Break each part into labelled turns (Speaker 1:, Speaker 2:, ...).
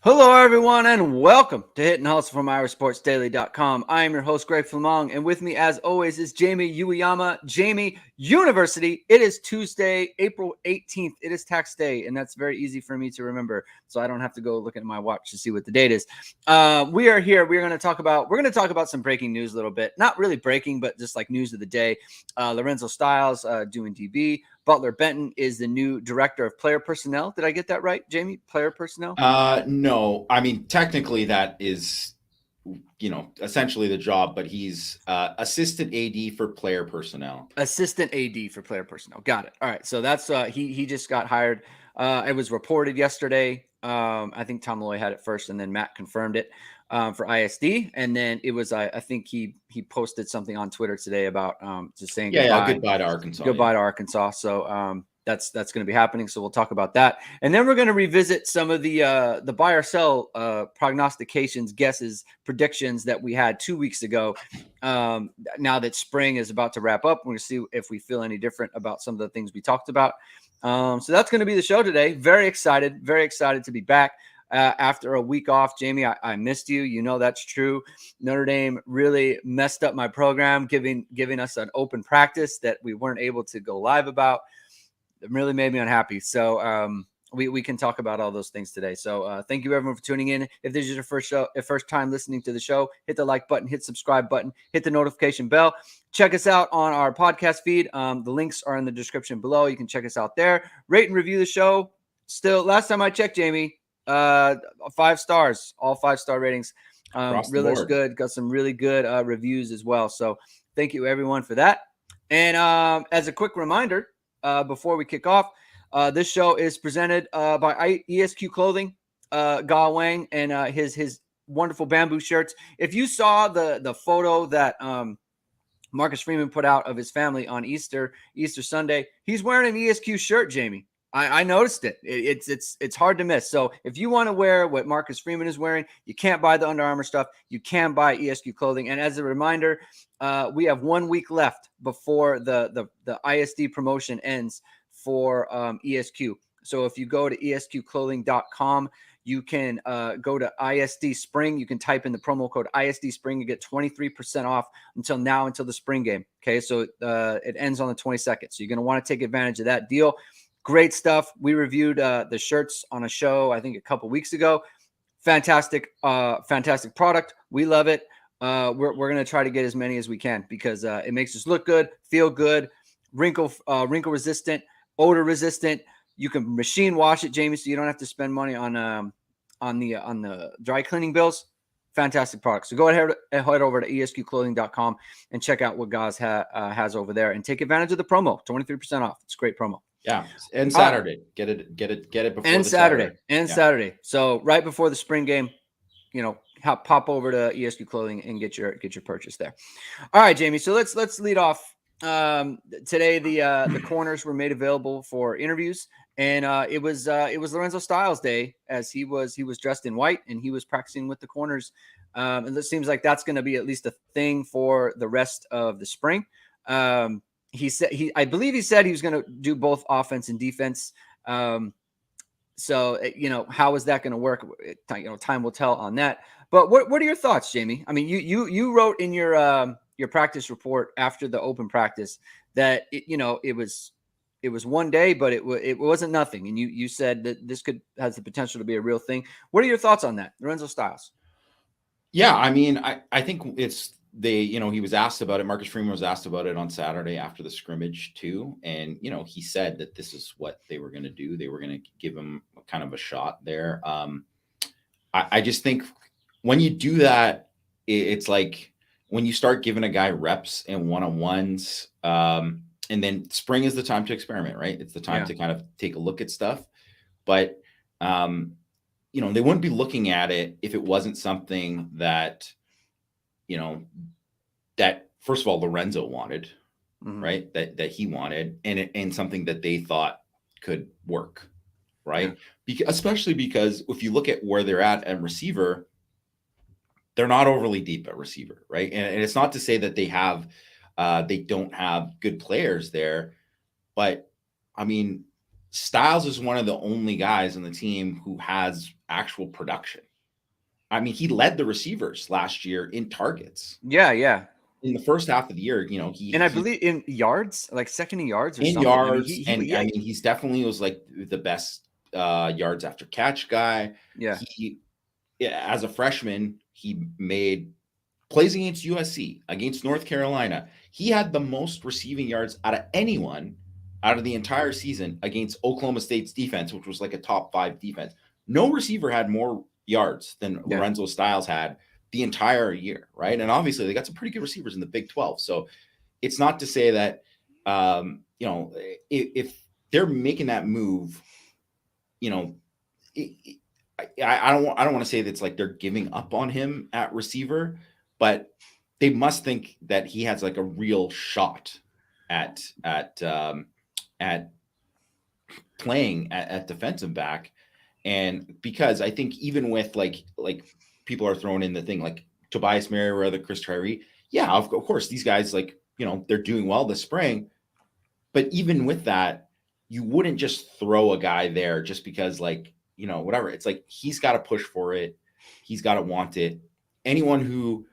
Speaker 1: Hello, everyone, and welcome to Hit and Hustle from IRSportsDaily.com. I am your host, Greg Flamong, and with me, as always, is Jamie Uwayama, Jamie University. It is Tuesday, April 18th. It is tax day, and that's very easy for me to remember, so I don't have to go look at my watch to see what the date is. We are here. We're going to talk about some breaking news a little bit. Not really breaking, but just like news of the day. Lorenzo Styles doing DB. Butler Benton is the new director of player personnel. Did I get that right, Jamie? Player personnel?
Speaker 2: No. I mean, technically that is, essentially the job, but he's assistant AD for player personnel.
Speaker 1: Assistant AD for player personnel. Got it. All right. So that's he just got hired. It was reported yesterday. I think Tom Loy had it first, and then Matt confirmed it for ISD. And then it was I think he posted something on Twitter today about just saying
Speaker 2: goodbye to Arkansas.
Speaker 1: Goodbye to Arkansas. So that's going to be happening. So we'll talk about that, and then we're going to revisit some of the buy or sell prognostications, guesses, predictions that we had 2 weeks ago. Now that spring is about to wrap up, we're going to see if we feel any different about some of the things we talked about. So that's going to be the show today. Very excited to be back. After a week off, Jamie, I missed you. You know that's true. Notre Dame really messed up my program, giving us an open practice that we weren't able to go live about. It really made me unhappy. So we can talk about all those things today. So thank you, everyone, for tuning in. If this is your first time listening to the show, hit the like button, hit subscribe button, hit the notification bell. Check us out on our podcast feed. The links are in the description below. You can check us out there. Rate and review the show. Still, last time I checked, Jamie, 5 stars, all 5-star ratings. Really looks good. Got some really good reviews as well. So thank you, everyone, for that. And as a quick reminder, before we kick off, this show is presented by ESQ Clothing, Ga Wang, and his wonderful bamboo shirts. If you saw the photo that Marcus Freeman put out of his family on Easter Sunday, he's wearing an ESQ shirt, Jamie. I noticed it. It's hard to miss. So if you want to wear what Marcus Freeman is wearing, you can't buy the Under Armour stuff. You can buy ESQ Clothing. And as a reminder, we have 1 week left before the ISD promotion ends for ESQ. So if you go to esqclothing.com, you can go to ISD Spring. You can type in the promo code ISD Spring. You get 23% off until the spring game. Okay, so it ends on the 22nd. So you're going to want to take advantage of that deal. Great stuff. We reviewed the shirts on a show, I think, a couple weeks ago. Fantastic product. We love it. We're going to try to get as many as we can because it makes us look good, feel good, wrinkle-resistant, odor-resistant. You can machine wash it, Jamie, so you don't have to spend money on the dry cleaning bills. Fantastic product. So go ahead over to esqclothing.com and check out what Gaz has over there and take advantage of the promo. 23% off. It's a great promo.
Speaker 2: Yeah, and Saturday. Get it before
Speaker 1: and
Speaker 2: the
Speaker 1: Saturday. And yeah. Saturday. So right before the spring game, pop over to ESQ Clothing and get your purchase there. All right, Jamie. So let's lead off. Today the corners were made available for interviews, and it was Lorenzo Styles Day, as he was dressed in white and he was practicing with the corners. And it seems like that's going to be at least a thing for the rest of the spring. I believe he said he was going to do both offense and defense. So how is that going to work? Time will tell on that. But what are your thoughts, Jamie? I mean, you wrote in your practice report after the open practice that it was 1 day, but it wasn't nothing. And you said that this has the potential to be a real thing. What are your thoughts on that, Lorenzo Styles?
Speaker 2: Yeah, I mean, I think it's. He was asked about it. Marcus Freeman was asked about it on Saturday after the scrimmage too. And, he said that this is what they were going to do. They were going to give him kind of a shot there. I just think when you do that, it's like when you start giving a guy reps and one-on-ones, and then spring is the time to experiment, right? It's the time to kind of take a look at stuff. But, they wouldn't be looking at it if it wasn't something that, that first of all, Lorenzo wanted, right? That he wanted and something that they thought could work, right? Yeah. Especially because if you look at where they're at receiver, they're not overly deep at receiver, right? And it's not to say that they don't have good players there, but I mean, Styles is one of the only guys on the team who has actual production. I mean, he led the receivers last year in targets.
Speaker 1: Yeah.
Speaker 2: In the first half of the year,
Speaker 1: And I believe in yards, like second in yards or
Speaker 2: in
Speaker 1: something.
Speaker 2: yards,
Speaker 1: I mean,
Speaker 2: he's definitely was like the best yards after catch guy.
Speaker 1: Yeah.
Speaker 2: As a freshman, he made plays against USC, against North Carolina. He had the most receiving yards out of anyone out of the entire season against Oklahoma State's defense, which was like a top 5 defense. No receiver had more yards than Lorenzo Styles had the entire year, right? And obviously they got some pretty good receivers in the Big 12. So it's not to say that, if they're making that move, I don't want to say that's like they're giving up on him at receiver, but they must think that he has like a real shot at playing at defensive back. And because I think even with like people are throwing in the thing like Tobias Merriweather, Chris Tyree, yeah, of course these guys like they're doing well this spring, but even with that, you wouldn't just throw a guy there just because like whatever. It's like he's got to push for it, he's got to want it. Anyone who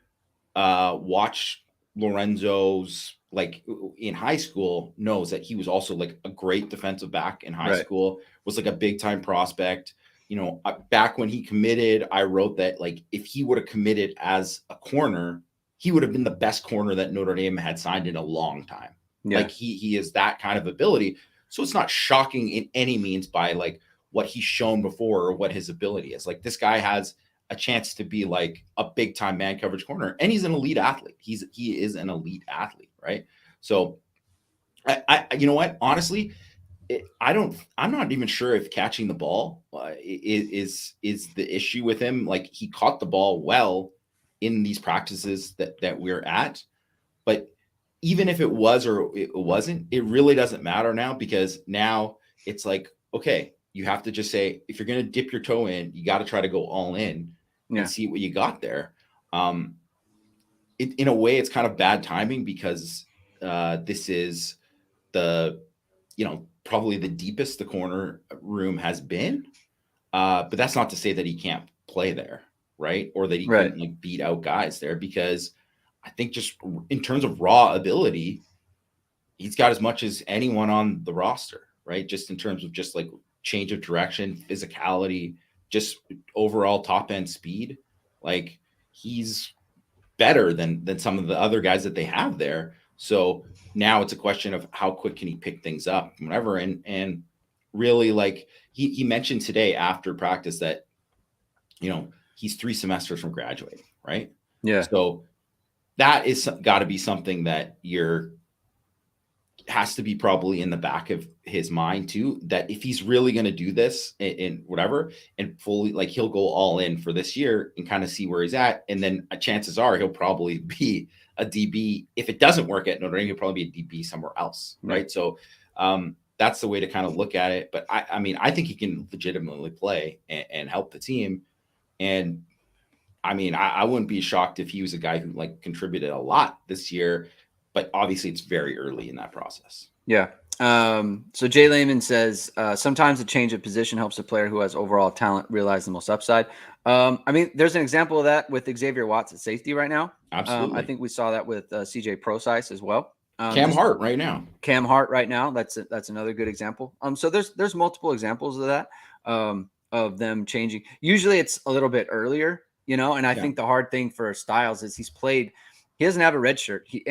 Speaker 2: watched Lorenzo's like in high school knows that he was also like a great defensive back in high school, was like a big time prospect. Back when he committed, I wrote that like if he would have committed as a corner, he would have been the best corner that Notre Dame had signed in a long time. Like he is that kind of ability. So it's not shocking in any means by like what he's shown before or what his ability is. Like this guy has a chance to be like a big time man coverage corner, and he's an elite athlete. He is an elite athlete, right? So I you know what? Honestly, I'm not even sure if catching the ball is the issue with him. Like he caught the ball well in these practices that we're at, but even if it was or it wasn't, it really doesn't matter now, because now it's like, okay, you have to just say, if you're going to dip your toe in, you got to try to go all in and see what you got there. In a way, it's kind of bad timing because this is probably the deepest the corner room has been. But that's not to say that he can't play there, right? Or that he couldn't like beat out guys there, because I think just in terms of raw ability, he's got as much as anyone on the roster, right? Just in terms of just like change of direction, physicality, just overall top end speed. Like he's better than some of the other guys that they have there. So now it's a question of how quick can he pick things up, whatever. And really, like he mentioned today after practice that, he's 3 semesters from graduating, right?
Speaker 1: Yeah.
Speaker 2: So that is got to be something that has to be probably in the back of his mind too, that if he's really going to do this in whatever and fully, like he'll go all in for this year and kind of see where he's at. And then chances are he'll probably be a DB. If it doesn't work at Notre Dame, he'll probably be a DB somewhere else. Right. So that's the way to kind of look at it. But I mean, I think he can legitimately play and help the team. And I mean, I wouldn't be shocked if he was a guy who like contributed a lot this year, but obviously it's very early in that process.
Speaker 1: Yeah. So Jay Lehman says, sometimes a change of position helps a player who has overall talent realize the most upside. I mean, there's an example of that with Xavier Watts at safety right now.
Speaker 2: Absolutely.
Speaker 1: I think we saw that with CJ Procise as well.
Speaker 2: Cam Hart right now.
Speaker 1: That's another good example. So there's multiple examples of that, of them changing. Usually it's a little bit earlier, and I think the hard thing for Styles is he doesn't have a red shirt, he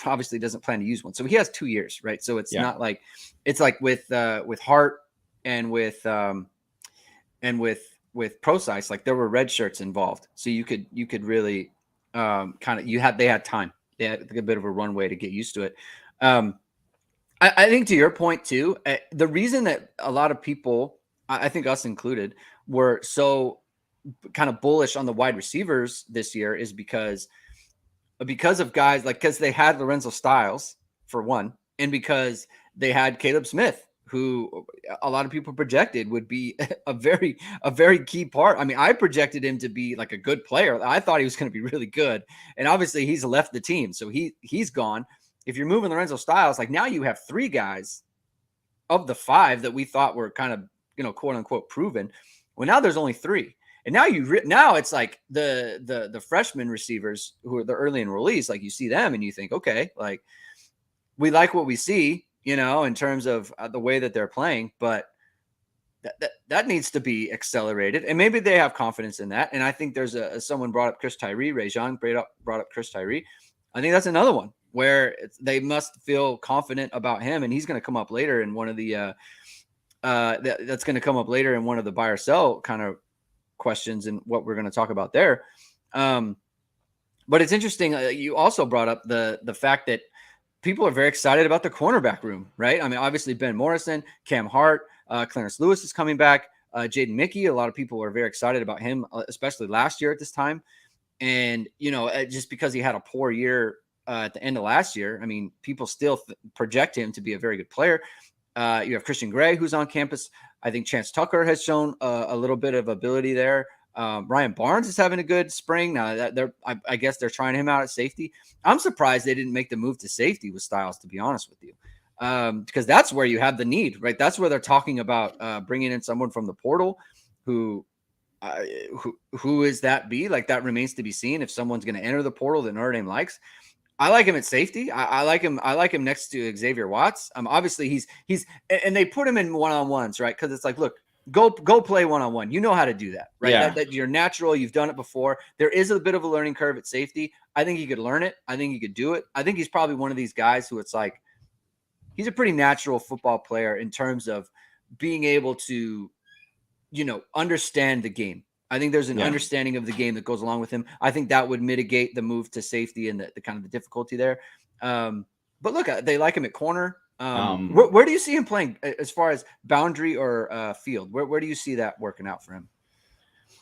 Speaker 1: obviously doesn't plan to use one. So he has 2 years, right? So it's not like it's like with Hart and with Procise, like there were red shirts involved. So you could really they had time. They had a bit of a runway to get used to it. I think to your point too, the reason that a lot of people, I think us included, were so kind of bullish on the wide receivers this year is because of guys because they had Lorenzo Styles for one, and because they had Caleb Smith, who a lot of people projected would be a very key part. I mean, I projected him to be like a good player. I thought he was going to be really good, and obviously he's left the team, so he's gone. If you're moving Lorenzo Styles, like now you have 3 guys of the 5 that we thought were kind of, quote unquote proven. Well, now there's only 3. And now now it's like the freshman receivers who are the early enrollees, like you see them and you think, okay, like we like what we see, in terms of the way that they're playing, but that needs to be accelerated. And maybe they have confidence in that. And I think there's someone brought up Chris Tyree, Ray Jean brought up Chris Tyree. I think that's another one where they must feel confident about him. And he's going to come up later in one of the, that's going to come up later in one of the buy or sell kind of questions and what we're going to talk about there. But it's interesting. You also brought up the fact that people are very excited about the cornerback room, right? I mean, obviously Ben Morrison, Cam Hart, Clarence Lewis is coming back. Jaden Mickey, a lot of people are very excited about him, especially last year at this time. And, just because he had a poor year at the end of last year, I mean, people still project him to be a very good player. You have Christian Gray, who's on campus. I think Chance Tucker has shown a little bit of ability there. Ryan Barnes is having a good spring. Now I guess they're trying him out at safety. I'm surprised they didn't make the move to safety with Styles, to be honest with you. Because that's where you have the need, right? That's where they're talking about bringing in someone from the portal who is that be? Like, that remains to be seen if someone's going to enter the portal that Notre Dame likes. I like him at safety. I like him. I like him next to Xavier Watts. Obviously he's and they put him in one-on-ones, right? Because it's like, look, go play one-on-one. You know how to do that, right?
Speaker 2: Yeah.
Speaker 1: That you're natural. You've done it before. There is a bit of a learning curve at safety. I think he could learn it. I think he could do it. I think he's probably one of these guys who it's like, he's a pretty natural football player in terms of being able to, understand the game. I think there's an understanding of the game that goes along with him. I think that would mitigate the move to safety and the kind of the difficulty there. But look, they like him at corner. Where do you see him playing as far as boundary or field? Where do you see that working out for him?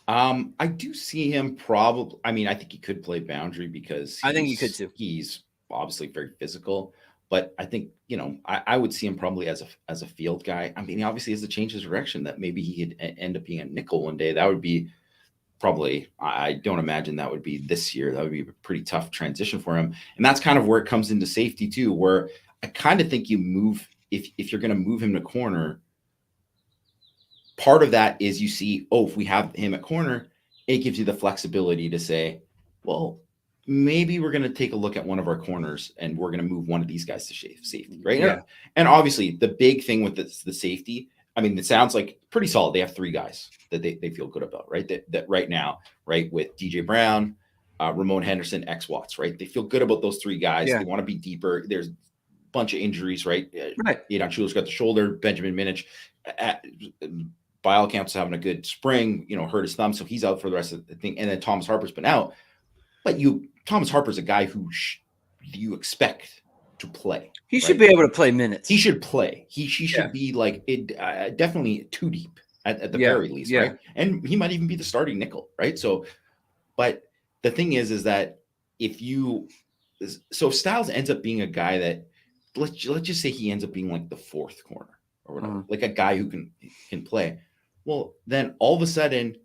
Speaker 2: I do see him probably. I mean, I think he could play boundary because
Speaker 1: I think he could too.
Speaker 2: He's obviously very physical, but I think, I would see him probably as a field guy. I mean, he obviously has to change his direction. That maybe he could end up being a nickel one day. That would be probably, I don't imagine that would be this year. That would be a pretty tough transition for him. And that's kind of where it comes into safety too, where I kind of think you move, if you're going to move him to corner, part of that is you see, if we have him at corner, it gives you the flexibility to say, well, maybe we're going to take a look at one of our corners and we're going to move one of these guys to safety, right?
Speaker 1: Yeah.
Speaker 2: And obviously the big thing with the safety, I mean, it sounds like pretty solid. They have 3 guys that they feel good about, right? That right now, right, with DJ Brown, Ramon Henderson, X Watts, right? They feel good about those 3 guys.
Speaker 1: Yeah.
Speaker 2: They want to be deeper. There's a bunch of injuries, right?
Speaker 1: Right.
Speaker 2: Adon Schuler's got the shoulder. Benjamin Minich, by all accounts, having a good spring, hurt his thumb. So he's out for the rest of the thing. And then Thomas Harper's been out. But Thomas Harper's a guy who you expect to play.
Speaker 1: He should be able to play minutes.
Speaker 2: He should play. He should be like definitely 2 deep at the very least, right? And he might even be the starting nickel, right? So, but the thing is that if Styles ends up being a guy that let's just say he ends up being like the 4th corner or whatever, like a guy who can play. Well, then all of a sudden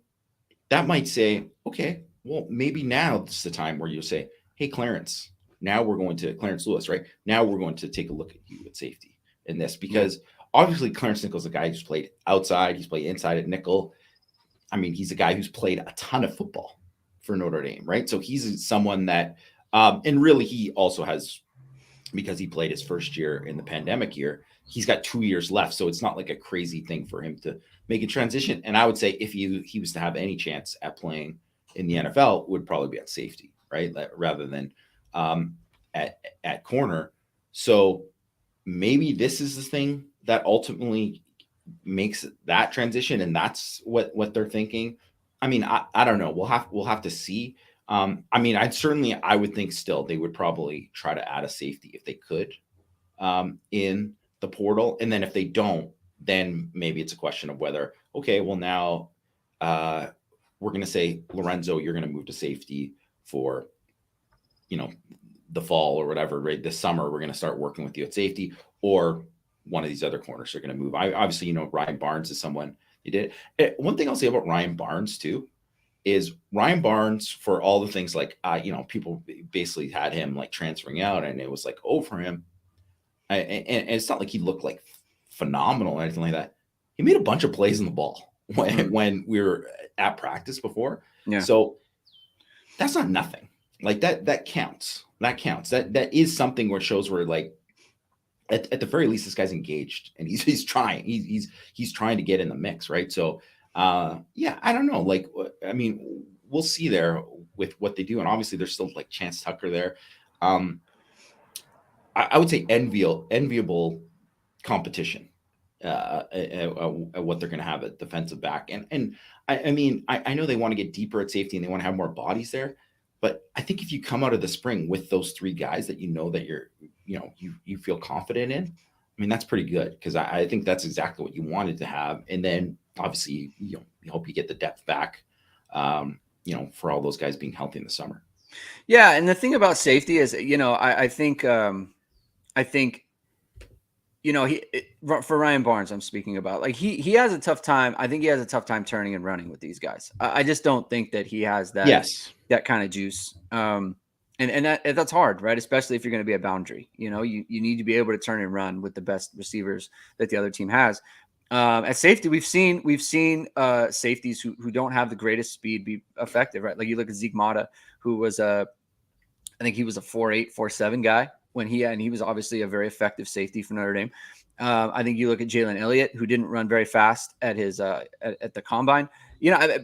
Speaker 2: that might say, okay, well, maybe now it's the time where you say, hey, Clarence, now we're going to Clarence Lewis, right? Now we're going to take a look at you at safety in this, because obviously Clarence Nickel's a guy who's played outside. He's played inside at nickel. I mean, he's a guy who's played a ton of football for Notre Dame, right? So he's someone that, and really he also has, because he played his first year in the pandemic year, he's got 2 years left. So it's not like a crazy thing for him to make a transition. And I would say if he was to have any chance at playing in the NFL, would probably be at safety, right? Rather than at corner. So maybe this is the thing that ultimately makes that transition, and that's what they're thinking. I mean, I don't know. We'll have to see. I mean, I would think still they would probably try to add a safety if they could in the portal, and then if they don't, then maybe it's a question of whether, okay, well now we're going to say, Lorenzo, you're going to move to safety for, the fall or whatever, right? This summer, we're going to start working with you at safety, or one of these other corners are going to move. Obviously, Ryan Barnes is someone you did. One thing I'll say about Ryan Barnes too, is Ryan Barnes, for all the things like, people basically had him like transferring out and it was like, for him. And it's not like he looked like phenomenal or anything like that. He made a bunch of plays in the ball when we were at practice before.
Speaker 1: Yeah.
Speaker 2: So that's not nothing. Like that counts. That counts. That is something where it shows where, like, at the very least, this guy's engaged and he's trying. He's trying to get in the mix, right? So yeah, I don't know. Like, I mean, we'll see there with what they do, and obviously there's still like Chance Tucker there. I would say enviable competition at what they're going to have at defensive back, and I mean, I know they want to get deeper at safety and they want to have more bodies there, but I think if you come out of the spring with those three guys that you feel confident in, I mean, that's pretty good, because I think that's exactly what you wanted to have. And then obviously, you hope you get the depth back, for all those guys being healthy in the summer.
Speaker 1: Yeah, and the thing about safety is, I think for Ryan Barnes, I'm speaking about, like, he has a tough time. I think he has a tough time turning and running with these guys. I just don't think that he has that kind of juice. And that's hard, right? Especially if you're going to be a boundary. You need to be able to turn and run with the best receivers that the other team has. At safety, we've seen safeties who don't have the greatest speed be effective, right? Like, you look at Zeke Mata, who was I think he was a 4.8, 4.7 guy and he was obviously a very effective safety for Notre Dame. I think you look at Jalen Elliott, who didn't run very fast at his at the combine.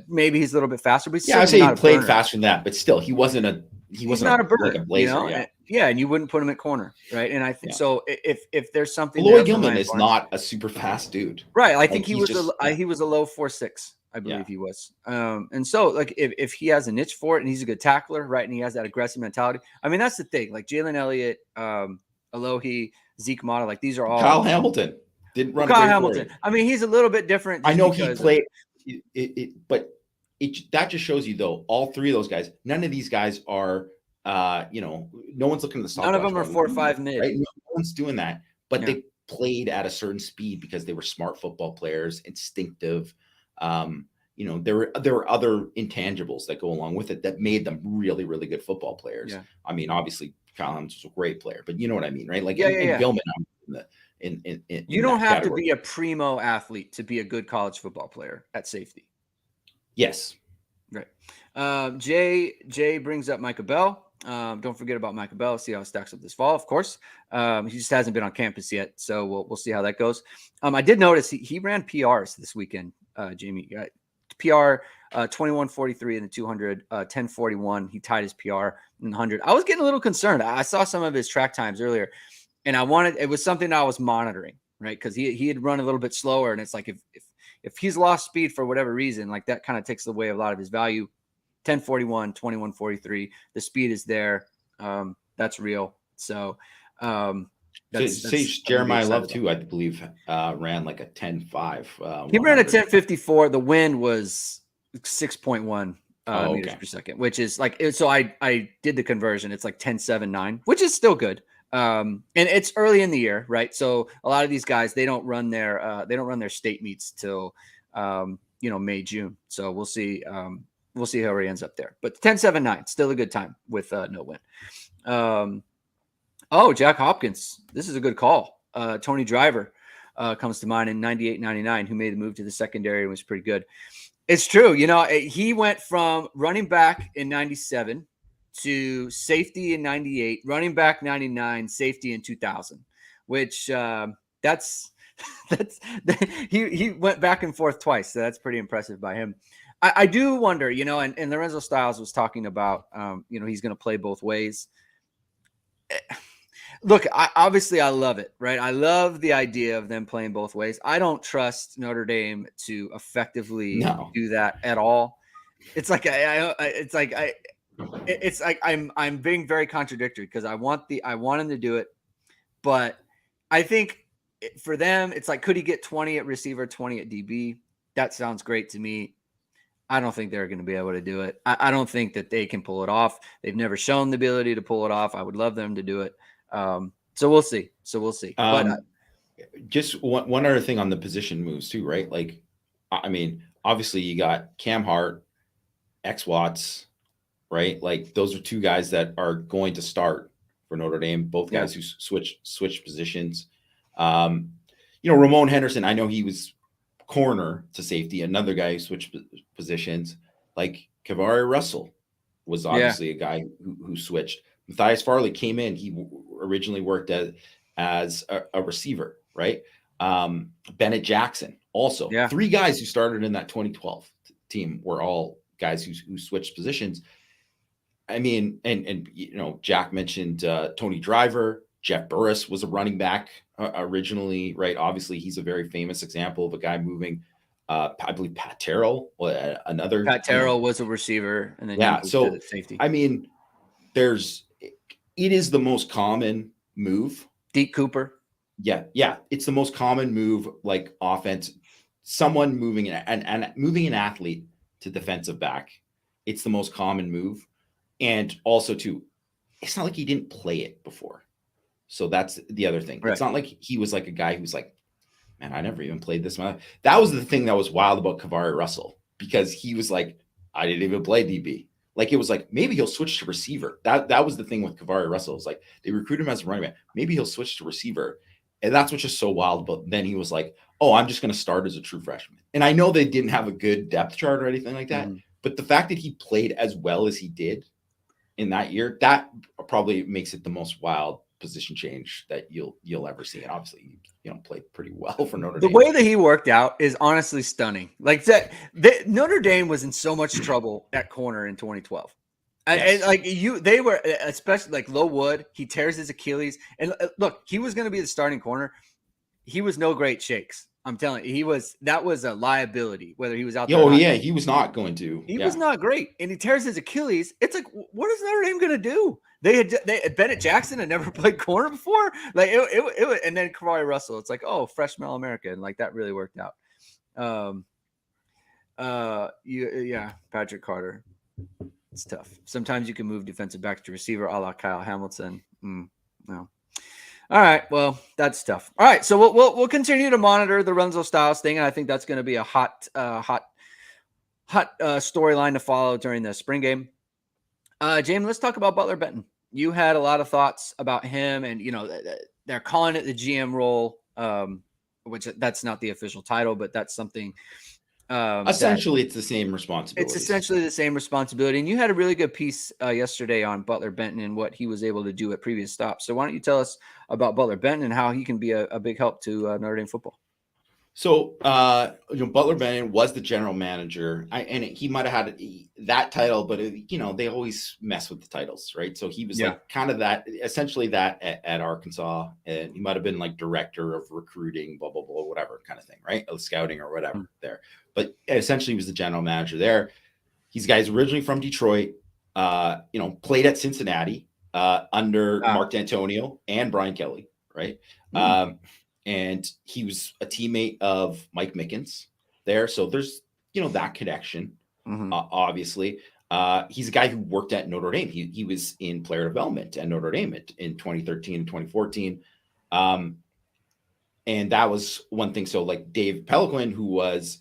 Speaker 1: Maybe he's a little bit faster, but
Speaker 2: I'd say he played faster than that, but still, he wasn't a burner, like a blazer.
Speaker 1: And you wouldn't put him at corner, right? And I think so. If there's something,
Speaker 2: Lloyd Gilman is not a super fast dude,
Speaker 1: right? I think he was a low 4.6. I believe he was. And so, like, if he has a niche for it and he's a good tackler, right, and he has that aggressive mentality, I mean, that's the thing. Like, Jalen Elliott, Alohi, Zeke Mata, like, these are all.
Speaker 2: Kyle Hamilton didn't run.
Speaker 1: Kyle Hamilton. I mean, he's a little bit different.
Speaker 2: I know he played but that just shows you, though, all three of those guys, none of these guys are, no one's looking at the stopwatch.
Speaker 1: None of them are 4.5 mid.
Speaker 2: Right? No one's doing that, but they played at a certain speed because they were smart football players, instinctive. There were other intangibles that go along with it that made them really, really good football players. Yeah. I mean, obviously, Kyle Hamilton was a great player, but you know what I mean, right? Like, Gilman,
Speaker 1: you don't have to be a primo athlete to be a good college football player at safety.
Speaker 2: Yes.
Speaker 1: Right. Jay brings up Micah Bell. Don't forget about Micah Bell. See how it stacks up this fall, of course. He just hasn't been on campus yet, so we'll see how that goes. I did notice he ran PRs this weekend, Jamie. PR 21:43 in the 200, 10:41. He tied his PR in the 100. I was getting a little concerned. I saw some of his track times earlier, and it was something I was monitoring, right? Because he had run a little bit slower, and it's like if he's lost speed for whatever reason, like, that kind of takes away a lot of his value. 10:41, 21:43. The speed is there. That's real. So
Speaker 2: Jeremiah Love too, I believe, ran like a 10.5.
Speaker 1: He ran a 10.54. The wind was 6.1 meters per second, which is like, so I did the conversion. It's like 10.79, which is still good. And it's early in the year, right? So a lot of these guys, they don't run their state meets till May, June. So we'll see. We'll see how he ends up there. But 10.79, still a good time with no win. Jack Hopkins. This is a good call. Tony Driver comes to mind in 98-99, who made the move to the secondary and was pretty good. It's true. He went from running back in 97 to safety in 98, running back 99, safety in 2000, which he went back and forth twice. So that's pretty impressive by him. I do wonder, and Lorenzo Styles was talking about, he's going to play both ways. Look, obviously I love it, right? I love the idea of them playing both ways. I don't trust Notre Dame to effectively do that at all. It's like I'm being very contradictory, because I want him to do it, but I think for them, it's like, could he get 20 at receiver, 20 at DB? That sounds great to me. I don't think they're going to be able to do it. I don't think that they can pull it off. They've never shown the ability to pull it off. I would love them to do it. So we'll see. But
Speaker 2: just one other thing on the position moves too, right? Like, I mean, obviously you got Cam Hart, X Watts, right? Like, those are two guys that are going to start for Notre Dame. Both guys who switch positions. Ramon Henderson, I know he was corner to safety, another guy who switched positions. Like Kavari Russell was obviously a guy who switched. Matthias Farley came in. He originally worked as a receiver, right? Bennett Jackson also.
Speaker 1: Yeah.
Speaker 2: 3 guys who started in that 2012 team were all guys who switched positions. I mean, and Jack mentioned Tony Driver. Jeff Burris was a running back originally, right? Obviously, he's a very famous example of a guy moving. I believe Pat Terrell, another.
Speaker 1: Pat Terrell was a receiver, and then
Speaker 2: yeah. So
Speaker 1: to safety.
Speaker 2: I mean, it is the most common move.
Speaker 1: Deke Cooper.
Speaker 2: Yeah, it's the most common move, like offense. Someone moving moving an athlete to defensive back. It's the most common move, and also too, it's not like he didn't play it before. So that's the other thing. Right. It's not like he was like a guy who's like, man, I never even played this. That was the thing that was wild about Kavari Russell, because he was like, I didn't even play DB. Like, it was like, maybe he'll switch to receiver. That was the thing with Kavari Russell. It's like, they recruited him as a running back. Maybe he'll switch to receiver. And that's what's just so wild. But then he was like, oh, I'm just going to start as a true freshman. And I know they didn't have a good depth chart or anything like that. But the fact that he played as well as he did in that year, that probably makes it the most wild position change that you'll ever see. And obviously, played pretty well for Notre Dame.
Speaker 1: The way that he worked out is honestly stunning. Like Notre Dame was in so much trouble at corner in 2012. And like they were, especially like Low Wood, he tears his Achilles. And look, he was going to be the starting corner. He was no great shakes. I'm telling you, that was a liability, whether he was out there.
Speaker 2: Oh, yeah, he was not going to.
Speaker 1: He was not great. And he tears his Achilles. It's like, what is Notre Dame going to do? Bennett Jackson had never played corner before. Like it and then Kavari Russell. It's like, oh, freshman All-American. Like that really worked out. Patrick Carter. It's tough. Sometimes you can move defensive back to receiver, a la Kyle Hamilton. No. All right. Well, that's tough. All right. So we'll continue to monitor the Lorenzo Styles thing, and I think that's going to be a hot storyline to follow during the spring game. James, let's talk about Butler Benton. You had a lot of thoughts about him, and they're calling it the GM role, which that's not the official title, but that's something.
Speaker 2: Essentially, it's the same responsibility.
Speaker 1: It's essentially the same responsibility. And you had a really good piece yesterday on Butler Benton and what he was able to do at previous stops. So why don't you tell us about Butler Benton and how he can be a big help to Notre Dame football?
Speaker 2: So, Butler Benton was the general manager, and he might have had that title, but they always mess with the titles, right? So he was like kind of essentially that at Arkansas, and he might have been like director of recruiting, blah, blah, blah, whatever kind of thing, right? Scouting or whatever there. But essentially he was the general manager there. He's guys originally from Detroit, played at Cincinnati under Mark D'Antonio and Brian Kelly, right? And he was a teammate of Mike Mickens there. So there's, that connection, obviously. He's a guy who worked at Notre Dame. He was in player development at Notre Dame in 2013 and 2014. And that was one thing. So like Dave Peliquin, who was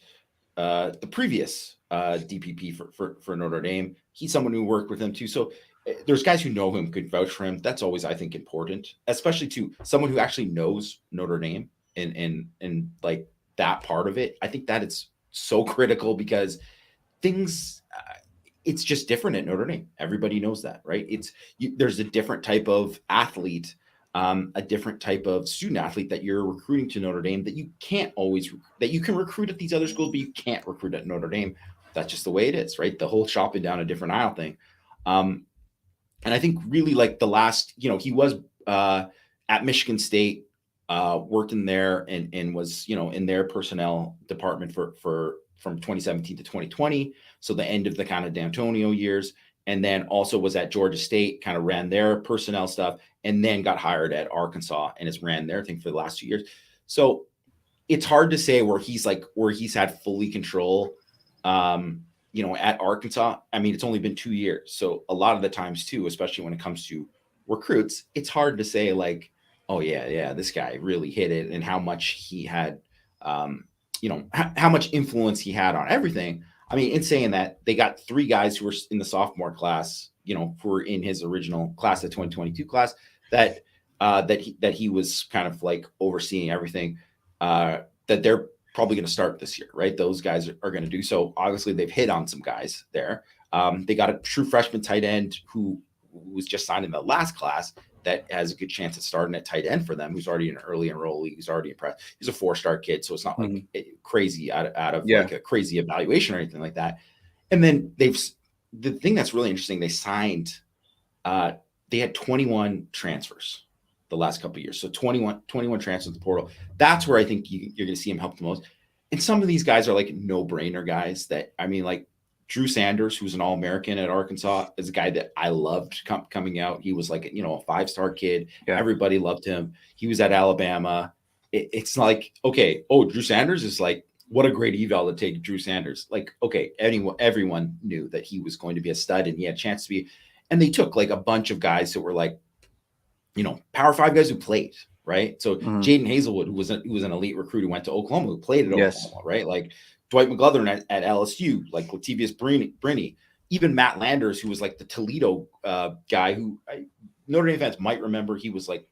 Speaker 2: the previous DPP for Notre Dame, he's someone who worked with him too. So there's guys who know him, could vouch for him. That's always, I think, important, especially to someone who actually knows Notre Dame and like that part of it. I think that it's so critical because things, it's just different at Notre Dame. Everybody knows that, right? There's a different type of athlete, a different type of student athlete that you're recruiting to Notre Dame that you can't always, that you can recruit at these other schools, but you can't recruit at Notre Dame. That's just the way it is, right? The whole shopping down a different aisle thing. And I think really like the last, he was at Michigan State, worked in there and was, in their personnel department from 2017 to 2020. So the end of the kind of D'Antonio years. And then also was at Georgia State, kind of ran their personnel stuff, and then got hired at Arkansas and has ran their thing for the last 2 years. So it's hard to say where he's had fully control, at Arkansas. I mean, it's only been 2 years. So a lot of the times too, especially when it comes to recruits, it's hard to say like, oh yeah, this guy really hit it, and how much he had, how much influence he had on everything. I mean, in saying that, they got 3 guys who were in the sophomore class, who were in his original class, the 2022 class, that he was kind of like overseeing everything. that they're probably going to start this year, right? Those guys are going to do so. Obviously, they've hit on some guys there. They got a true freshman tight end who was just signed in the last class that has a good chance at starting at tight end for them, who's already an early enrollee, who's already impressed. He's a 4-star kid, so it's not like crazy out of like a crazy evaluation or anything like that. And then the thing that's really interesting, they signed, they had 21 transfers the last couple of years. So 21 transfers in the portal. That's where I think you're going to see him help the most. And some of these guys are like no-brainer guys that, I mean, like Drew Sanders, who's an All-American at Arkansas, is a guy that I loved coming out. He was like, a 5-star kid. Yeah. Everybody loved him. He was at Alabama. It's like, okay, Drew Sanders is like, what a great eval to take Drew Sanders. Like, okay, everyone knew that he was going to be a stud and he had a chance to be. And they took like a bunch of guys that were like, Power 5 guys who played, right? So Jaden Hazelwood, who was an elite recruit who went to Oklahoma, who played at Oklahoma, right? Like Dwight McGlothern at LSU, like Latavius Brinney, even Matt Landers, who was like the Toledo guy who Notre Dame fans might remember. He was like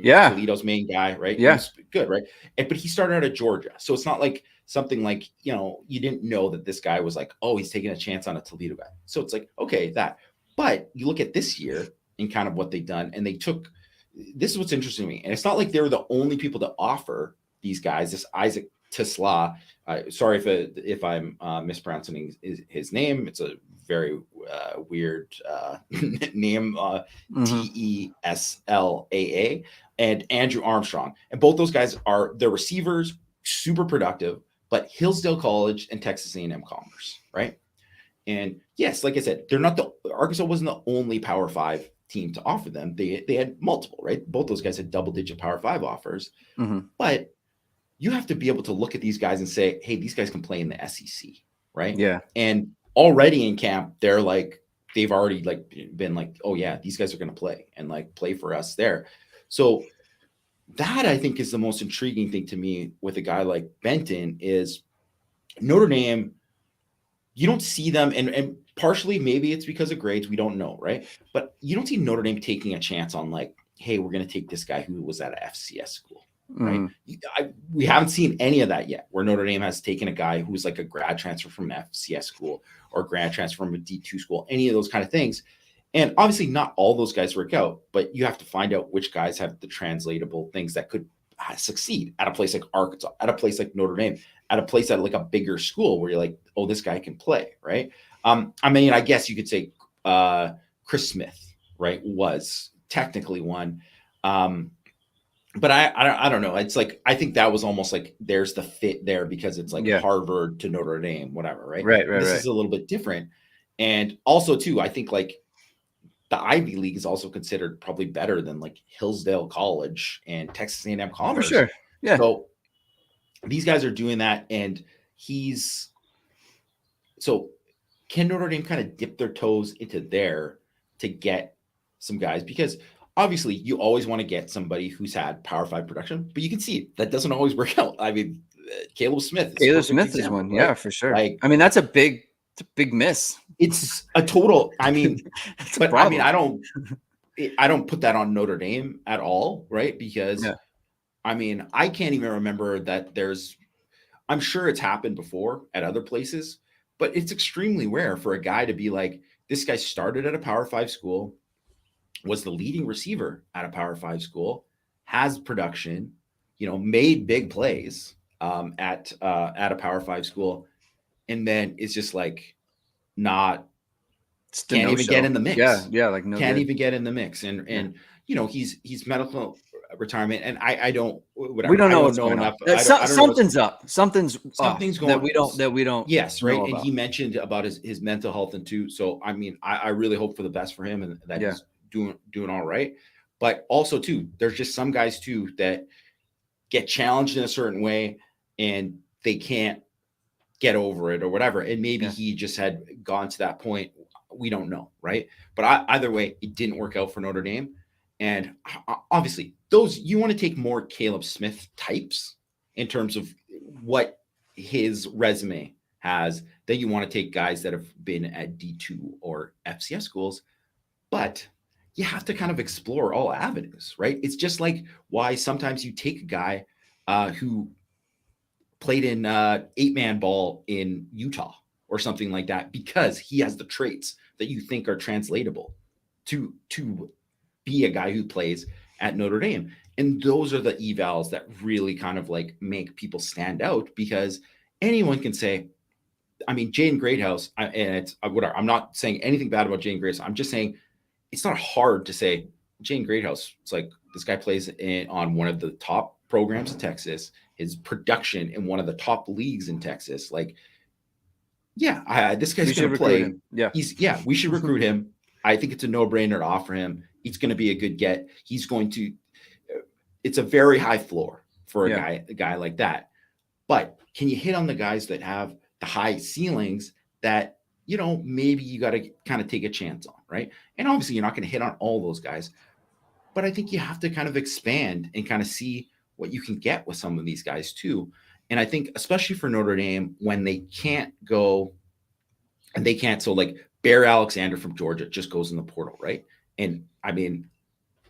Speaker 2: Toledo's main guy, right? Yeah. He was good, right? But he started out at Georgia. So it's not like something like, you didn't know that this guy was like, he's taking a chance on a Toledo guy. So it's like, okay, that. But you look at this year and kind of what they've done, and they took – this is what's interesting to me. And it's not like they were the only people to offer these guys, this Isaac Tisla. Sorry if I'm mispronouncing his name. It's a very weird name, Teslaa, and Andrew Armstrong. And both those guys they're receivers, super productive, but Hillsdale College and Texas A&M Commerce, right? And yes, like I said, Arkansas wasn't the only Power 5 team to offer them. They had multiple, right? Both those guys had double-digit Power 5 offers. But you have to be able to look at these guys and say, hey, these guys can play in the SEC, right? Yeah. And already in camp, they're like, they've already like been like, oh yeah, these guys are going to play and like play for us there. So that I think is the most intriguing thing to me with a guy like Benton is Notre Dame. You don't see them, and partially maybe it's because of grades. We don't know, right? But you don't see Notre Dame taking a chance on like, hey, we're going to take this guy who was at an FCS school, right? We haven't seen any of that yet, where Notre Dame has taken a guy who's like a grad transfer from an FCS school or grad transfer from a D2 school, any of those kind of things. And obviously not all those guys work out, but you have to find out which guys have the translatable things that could succeed at a place like Arkansas, at a place like Notre Dame, at a place at like a bigger school where you're like, oh, this guy can play, right? I mean, I guess you could say Chris Smith, right, was technically one. But I don't know. It's like, I think that was almost like there's the fit there because it's like Harvard to Notre Dame, whatever, right? Right. This is a little bit different. And also too, I think like the Ivy League is also considered probably better than like Hillsdale College and Texas A&M Commerce. For sure. Yeah. So these guys are doing that, and so can Notre Dame kind of dip their toes into there to get some guys? Because obviously you always want to get somebody who's had Power 5 production, but you can see that doesn't always work out. I mean, Caleb Smith is one. Right? Yeah, for sure. Like,
Speaker 1: I mean, that's a big miss.
Speaker 2: It's a total, I mean, but I mean, I don't put that on Notre Dame at all, right? Because I mean, I can't even remember that I'm sure it's happened before at other places, but it's extremely rare for a guy to be like, this guy started at a Power 5 school, was the leading receiver at a Power 5 school, has production, made big plays at a Power 5 school, and then it's just like can't even get in the mix. Yeah, like can't even get in the mix, and he's medical retirement, and I don't whatever.
Speaker 1: We don't know what's going on. Something's up. Something's going that we don't.
Speaker 2: Yes, right. And he mentioned about his mental health and too. So I mean, I really hope for the best for him and that he's doing all right. But also too, there's just some guys too that get challenged in a certain way and they can't get over it or whatever. And maybe he just had gone to that point. We don't know, right? But either way, it didn't work out for Notre Dame. And obviously, you want to take more Caleb Smith types in terms of what his resume has, that you want to take guys that have been at D2 or FCS schools. But you have to kind of explore all avenues, right? It's just like why sometimes you take a guy who played in 8-man ball in Utah or something like that, because he has the traits that you think are translatable to be a guy who plays at Notre Dame. And those are the evals that really kind of like make people stand out, because anyone can say, I mean, Jaden Greathouse, and it's whatever. I'm not saying anything bad about Jaden Greathouse. I'm just saying it's not hard to say Jaden Greathouse. It's like, this guy plays on one of the top programs in Texas. His production in one of the top leagues in Texas. Like, yeah, this guy's going to play.
Speaker 1: Him. Yeah,
Speaker 2: we should recruit him. I think it's a no-brainer to offer him. He's going to be a good get. He's going to. It's a very high floor for a guy like that. But can you hit on the guys that have the high ceilings that, you know, maybe you got to kind of take a chance on, right? And obviously you're not going to hit on all those guys, but I think you have to kind of expand and kind of see what you can get with some of these guys too. And I think especially for Notre Dame, when they can't go and they can't, so like Bear Alexander from Georgia just goes in the portal, right? And I mean,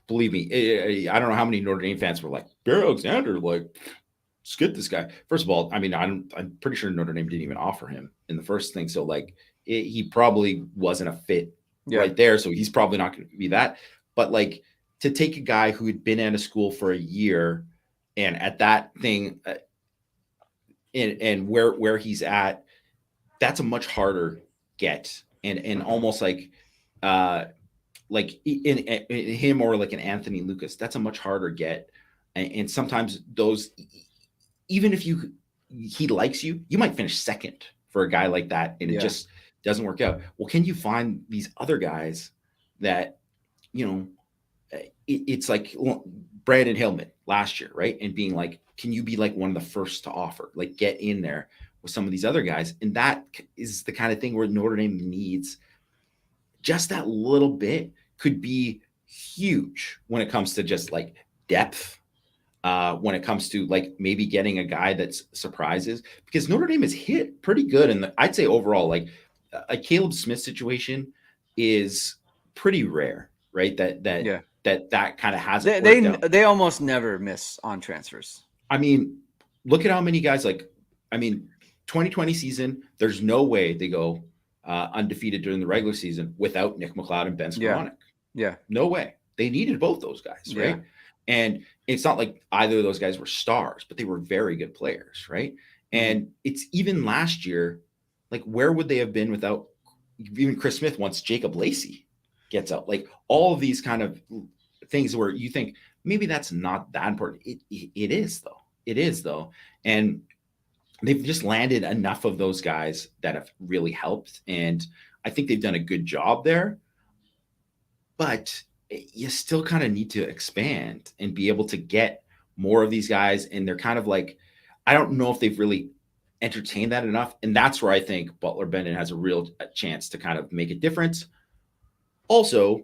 Speaker 2: believe me, I don't know how many Notre Dame fans were like, Bear Alexander, like, let's get this guy. First of all, I mean, I'm pretty sure Notre Dame didn't even offer him in the first thing. So like he probably wasn't a fit right there. So he's probably not going to be that. But like, to take a guy who had been out of school for a year and at that thing and where he's at, that's a much harder get. And almost like in him or like an Anthony Lucas, that's a much harder get. And sometimes those, even if he likes you, you might finish second for a guy like that, and it just doesn't work out. Well, can you find these other guys that, you know, it's like Brandon Hillman last year, right? And being like, can you be like one of the first to offer, like get in there with some of these other guys? And that is the kind of thing where Notre Dame needs just that little bit, could be huge when it comes to just like depth. When it comes to like maybe getting a guy that's surprises, because Notre Dame has hit pretty good. And I'd say overall, like a Caleb Smith situation is pretty rare, right? That kind of has
Speaker 1: they almost never miss on transfers.
Speaker 2: I mean, look at how many guys 2020 season, there's no way they go undefeated during the regular season without Nick McLeod and Ben Skoranek.
Speaker 1: Yeah.
Speaker 2: No way. They needed both those guys, right? Yeah. And it's not like either of those guys were stars, but they were very good players, right? And it's even last year, like where would they have been without even Chris Smith once Jacob Lacey gets out? Like all of these kind of things where you think maybe that's not that important. It is though. It is though. And they've just landed enough of those guys that have really helped. And I think they've done a good job there. But you still kind of need to expand and be able to get more of these guys. And they're kind of like, I don't know if they've really entertained that enough. And that's where I think Butler Benton has a real chance to kind of make a difference. Also,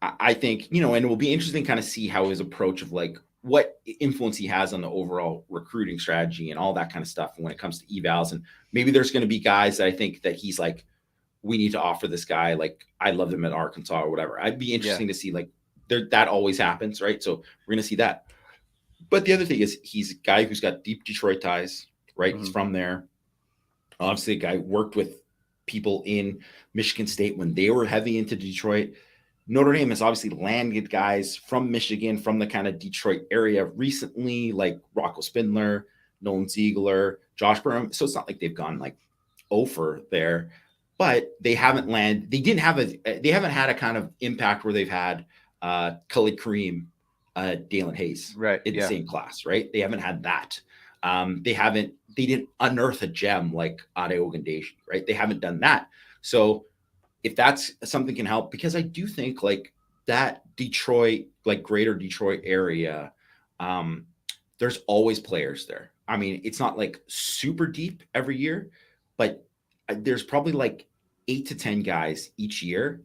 Speaker 2: I think, you know, and it will be interesting kind of see how his approach of like what influence he has on the overall recruiting strategy and all that kind of stuff when it comes to evals. And maybe there's going to be guys that I think that he's like, we need to offer this guy. Like I love him at Arkansas or whatever. I'd be interesting to see like that always happens. Right. So we're going to see that. But the other thing is he's a guy who's got deep Detroit ties, right? He's from there. Obviously a guy worked with people in Michigan State when they were heavy into Detroit. Notre Dame has obviously landed guys from Michigan, from the kind of Detroit area recently, like Rocco Spindler, Nolan Ziegler, Josh Burnham. So it's not like they've gone like over there. But they haven't landed. They haven't had a kind of impact where they've had Khalid Kareem, Dalen Hayes,
Speaker 1: right,
Speaker 2: in the same class, right? They haven't had that. They didn't unearth a gem like Ade Ogundeji, right? They haven't done that. So if that's something can help, because I do think like that Detroit, like greater Detroit area, there's always players there. I mean, it's not like super deep every year, but there's probably like 8 to 10 guys each year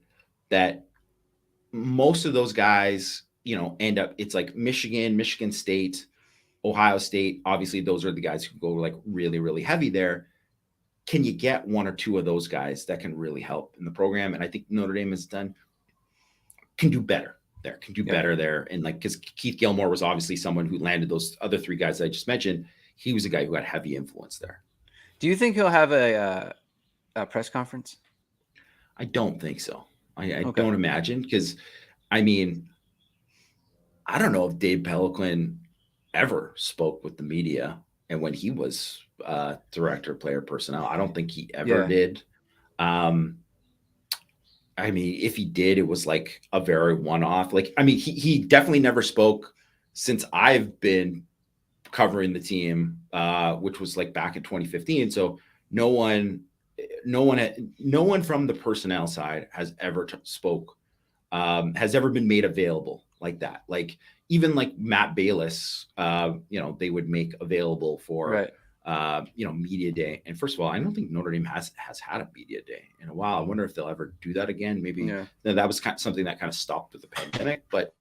Speaker 2: that most of those guys, you know, end up, it's like Michigan, Michigan State, Ohio State. Obviously those are the guys who go like really, really heavy there. Can you get one or two of those guys that can really help in the program? And I think Notre Dame can do better there. And like, because Keith Gilmore was obviously someone who landed those other three guys that I just mentioned. he was a guy who had heavy influence there.
Speaker 1: Do you think he'll have a press conference?
Speaker 2: I don't think so. I
Speaker 1: Okay.
Speaker 2: don't imagine, because I mean, I don't know if Dave Pelican ever spoke with the media, and when he was director of player personnel, I don't think he ever did. I mean, if he did, it was like a very one-off. Like, I mean, he definitely never spoke since I've been covering the team, which was like back in 2015. So no one from the personnel side has ever spoke, has ever been made available like that. Like, even like Matt Bayless, they would make available for, media day. And first of all, I don't think Notre Dame has had a media day in a while. I wonder if they'll ever do that again. Maybe that was something that kind of stopped with the pandemic, but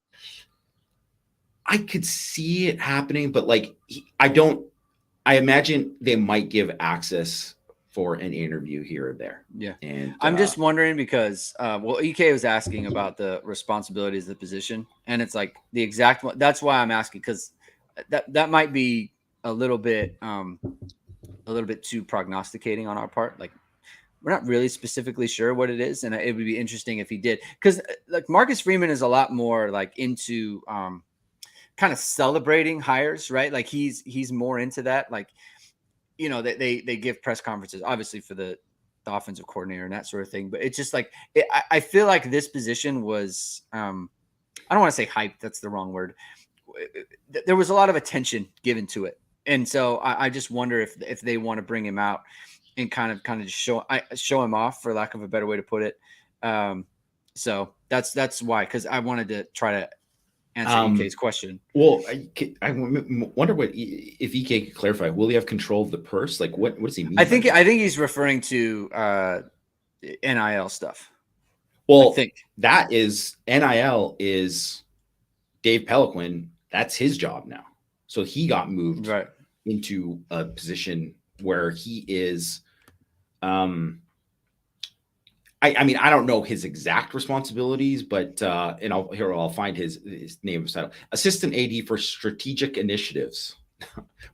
Speaker 2: I could see it happening. But like, I imagine they might give access for an interview here or there.
Speaker 1: Yeah.
Speaker 2: And
Speaker 1: I'm just wondering because, EK was asking about the responsibilities of the position, and it's like the exact one. That's why I'm asking, because that might be a little bit too prognosticating on our part. Like, we're not really specifically sure what it is, and it would be interesting if he did, because like Marcus Freeman is a lot more like into kind of celebrating hires, right? Like he's more into that. Like, they give press conferences, obviously, for the offensive coordinator and that sort of thing. But it's just like, I feel like this position was, I don't want to say hype. That's the wrong word. There was a lot of attention given to it. And so I just wonder if they want to bring him out and kind of just show him off, for lack of a better way to put it. So that's why, because I wanted to try to answer EK's question.
Speaker 2: Well, I wonder if EK could clarify. Will he have control of the purse? Like, what does he mean?
Speaker 1: I think he's referring to NIL stuff.
Speaker 2: Well, that is NIL is Dave Pelican. That's his job now. So he got moved into a position where he is. I mean, I don't know his exact responsibilities, but I'll find his name, his title: Assistant AD for Strategic Initiatives.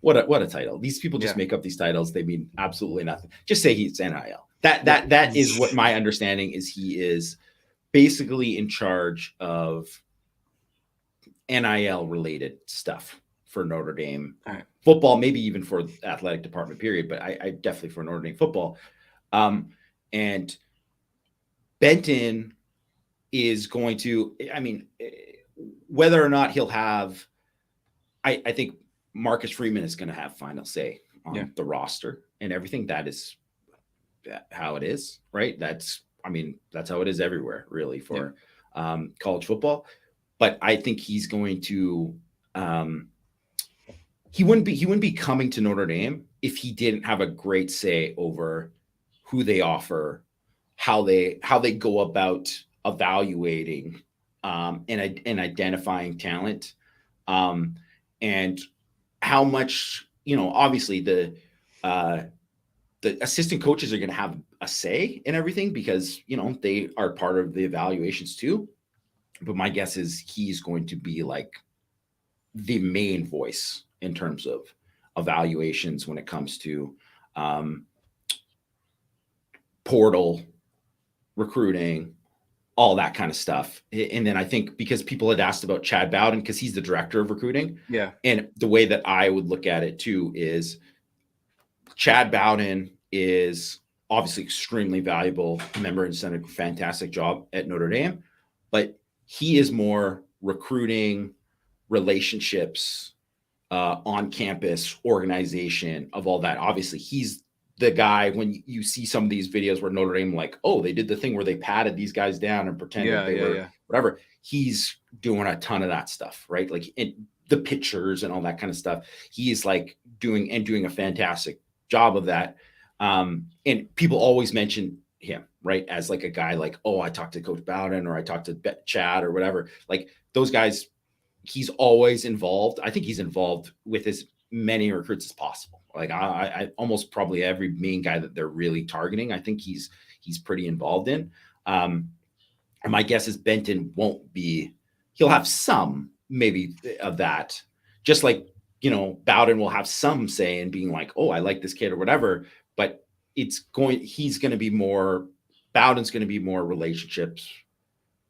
Speaker 2: What a title! These people just make up these titles. They mean absolutely nothing. Just say he's NIL. That is what my understanding is. He is basically in charge of NIL related stuff for Notre Dame football, maybe even for the athletic department period, but I definitely for Notre Dame football. And Benton is going to, I mean, whether or not he'll have, I think Marcus Freeman is going to have final say on the roster and everything. That is how it is, right? That's how it is everywhere, really, for college football. But I think he's going to, he wouldn't be coming to Notre Dame if he didn't have a great say over who they offer, how they go about evaluating and identifying talent, and how much, obviously the assistant coaches are going to have a say in everything, because they are part of the evaluations too. But my guess is he's going to be like the main voice in terms of evaluations when it comes to portal, recruiting, all that kind of stuff. And then I think because people had asked about Chad Bowden, because he's the director of recruiting. Yeah. And the way that I would look at it too is Chad Bowden is obviously extremely valuable member and done a fantastic job at Notre Dame, but he is more recruiting, relationships, on campus, organization of all that. Obviously, he's the guy when you see some of these videos where Notre Dame, like, oh, they did the thing where they patted these guys down and pretended they were whatever. He's doing a ton of that stuff, right? Like in the pictures and all that kind of stuff. He's like doing a fantastic job of that. And people always mention him, right, as like a guy like, oh, I talked to Coach Bowden or I talked to Chad or whatever. Like those guys, he's always involved. I think he's involved with as many recruits as possible. Like I almost probably every main guy that they're really targeting, I think he's pretty involved in. And my guess is Benton won't be, he'll have some maybe of that, just like Bowden will have some say in being like, oh, I like this kid or whatever, but Bowden's going to be more relationships.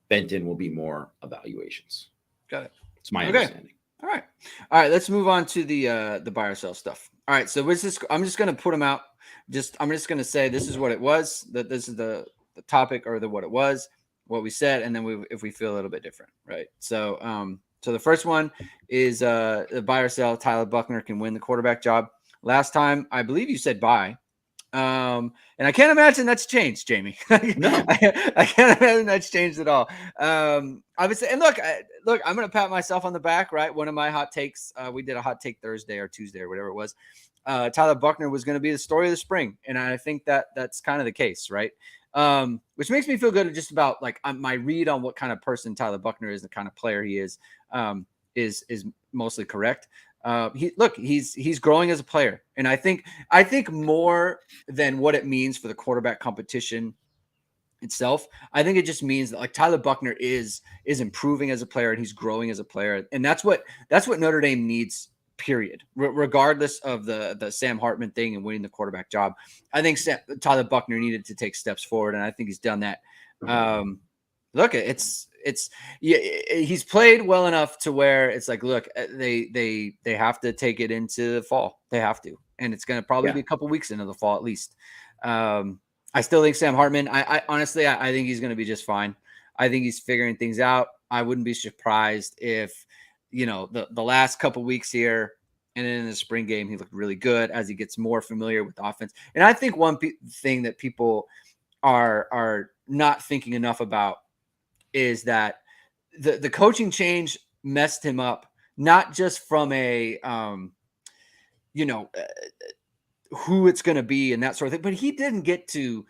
Speaker 2: Benton will be more evaluations.
Speaker 1: Got it.
Speaker 2: It's my understanding.
Speaker 1: All right. Let's move on to the buy or sell stuff. All right. So I'm just going to put them out. I'm just going to say this is what it was. That this is the topic or what it was, what we said, and then if we feel a little bit different, right? So so the first one is the buy or sell. Tyler Buchner can win the quarterback job. Last time, I believe you said buy. And I can't imagine that's changed, Jamie.
Speaker 2: No,
Speaker 1: I can't imagine that's changed at all. Obviously, and look, I'm going to pat myself on the back, right? One of my hot takes, we did a hot take Thursday or Tuesday or whatever it was. Tyler Buchner was going to be the story of the spring. And I think that's kind of the case, right? Which makes me feel good just about like my read on what kind of person Tyler Buchner is, the kind of player he is mostly correct. He's growing as a player, and I think more than what it means for the quarterback competition itself, I think it just means that like Tyler Buchner is improving as a player and he's growing as a player, and that's what Notre Dame needs. Period. Regardless of the Sam Hartman thing and winning the quarterback job, I think Tyler Buchner needed to take steps forward, and I think he's done that. Look, he's played well enough to where it's like, look, they have to take it into the fall. They have to, and it's going to probably be a couple weeks into the fall at least. I still think Sam Hartman. I honestly think he's going to be just fine. I think he's figuring things out. I wouldn't be surprised if the last couple weeks here and then in the spring game he looked really good as he gets more familiar with offense. And I think one thing that people are not thinking enough about is that the coaching change messed him up, not just from a who it's going to be and that sort of thing, but he didn't get to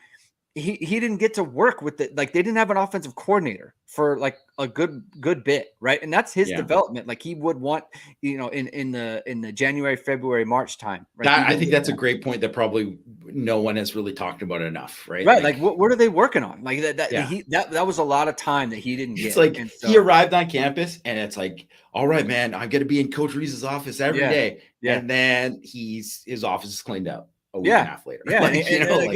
Speaker 1: work with it. Like they didn't have an offensive coordinator for like a good bit, right? And that's his development. Like he would want, in the January, February, March time. Right?
Speaker 2: I think that's a great point that probably no one has really talked about enough, right?
Speaker 1: Right. Like what are they working on? Like that was a lot of time that he didn't get.
Speaker 2: It's like he arrived on campus and it's like, all right, man, I'm going to be in Coach Reese's office every day. Yeah. And then his office is cleaned up a week and a half later.
Speaker 1: Yeah.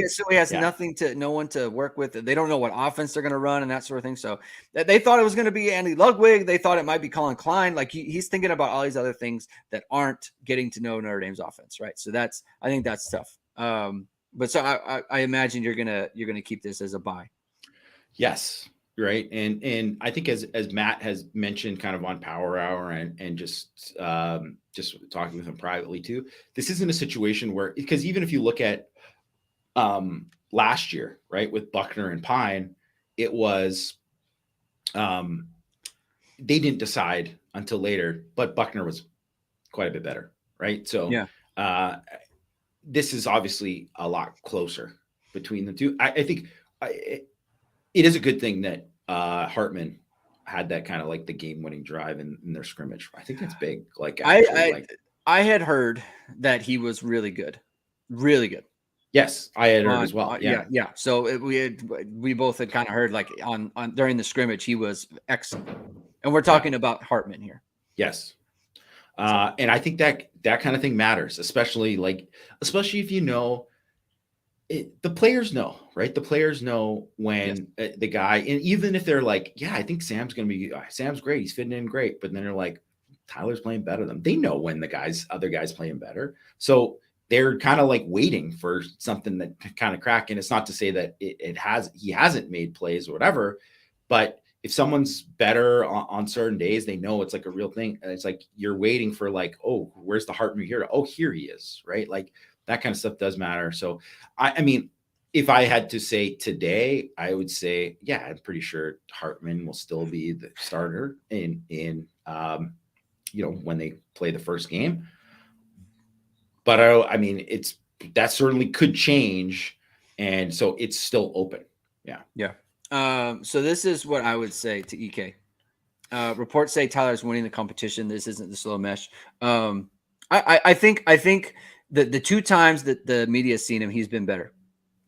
Speaker 1: So he has no one to work with. They don't know what offense they're going to run and that sort of thing. So they thought it was going to be Andy Ludwig. They thought it might be Colin Klein. Like he's thinking about all these other things that aren't getting to know Notre Dame's offense. Right. So I think that's tough. But so I imagine you're gonna keep this as a buy.
Speaker 2: Yes. Right. And I think as Matt has mentioned kind of on Power Hour and just talking with him privately too, this isn't a situation where, because even if you look at last year, right, with Buchner and Pine, it was they didn't decide until later, but Buchner was quite a bit better. Right. So this is obviously a lot closer between the two. I think it is a good thing that Hartman had that kind of like the game-winning drive in their scrimmage. I think that's big. Like
Speaker 1: I had heard that he was really good, really good.
Speaker 2: Yes, I had heard as well.
Speaker 1: Yeah. So we both had kind of heard like on during the scrimmage he was excellent, and we're talking about Hartman here.
Speaker 2: Yes. And I think that kind of thing matters, especially if the players know, right? The players know when the guy, and even if they're like, yeah, I think Sam's great. He's fitting in great. But then they're like, Tyler's playing better than them. They know when other guys playing better. So they're kind of like waiting for something that kind of crack. And it's not to say that he hasn't made plays or whatever, but if someone's better on certain days, they know it's like a real thing. And it's like, you're waiting for like, oh, where's the Hartman here? Oh, here he is. Right. Like that kind of stuff does matter. So I mean, if I had to say today, I would say, yeah, I'm pretty sure Hartman will still be the starter in when they play the first game. But I mean, that certainly could change. And so it's still open. Yeah.
Speaker 1: Yeah. So this is what I would say to EK. Reports say Tyler's winning the competition. This isn't the slow mesh. I think that the two times that the media has seen him, he's been better.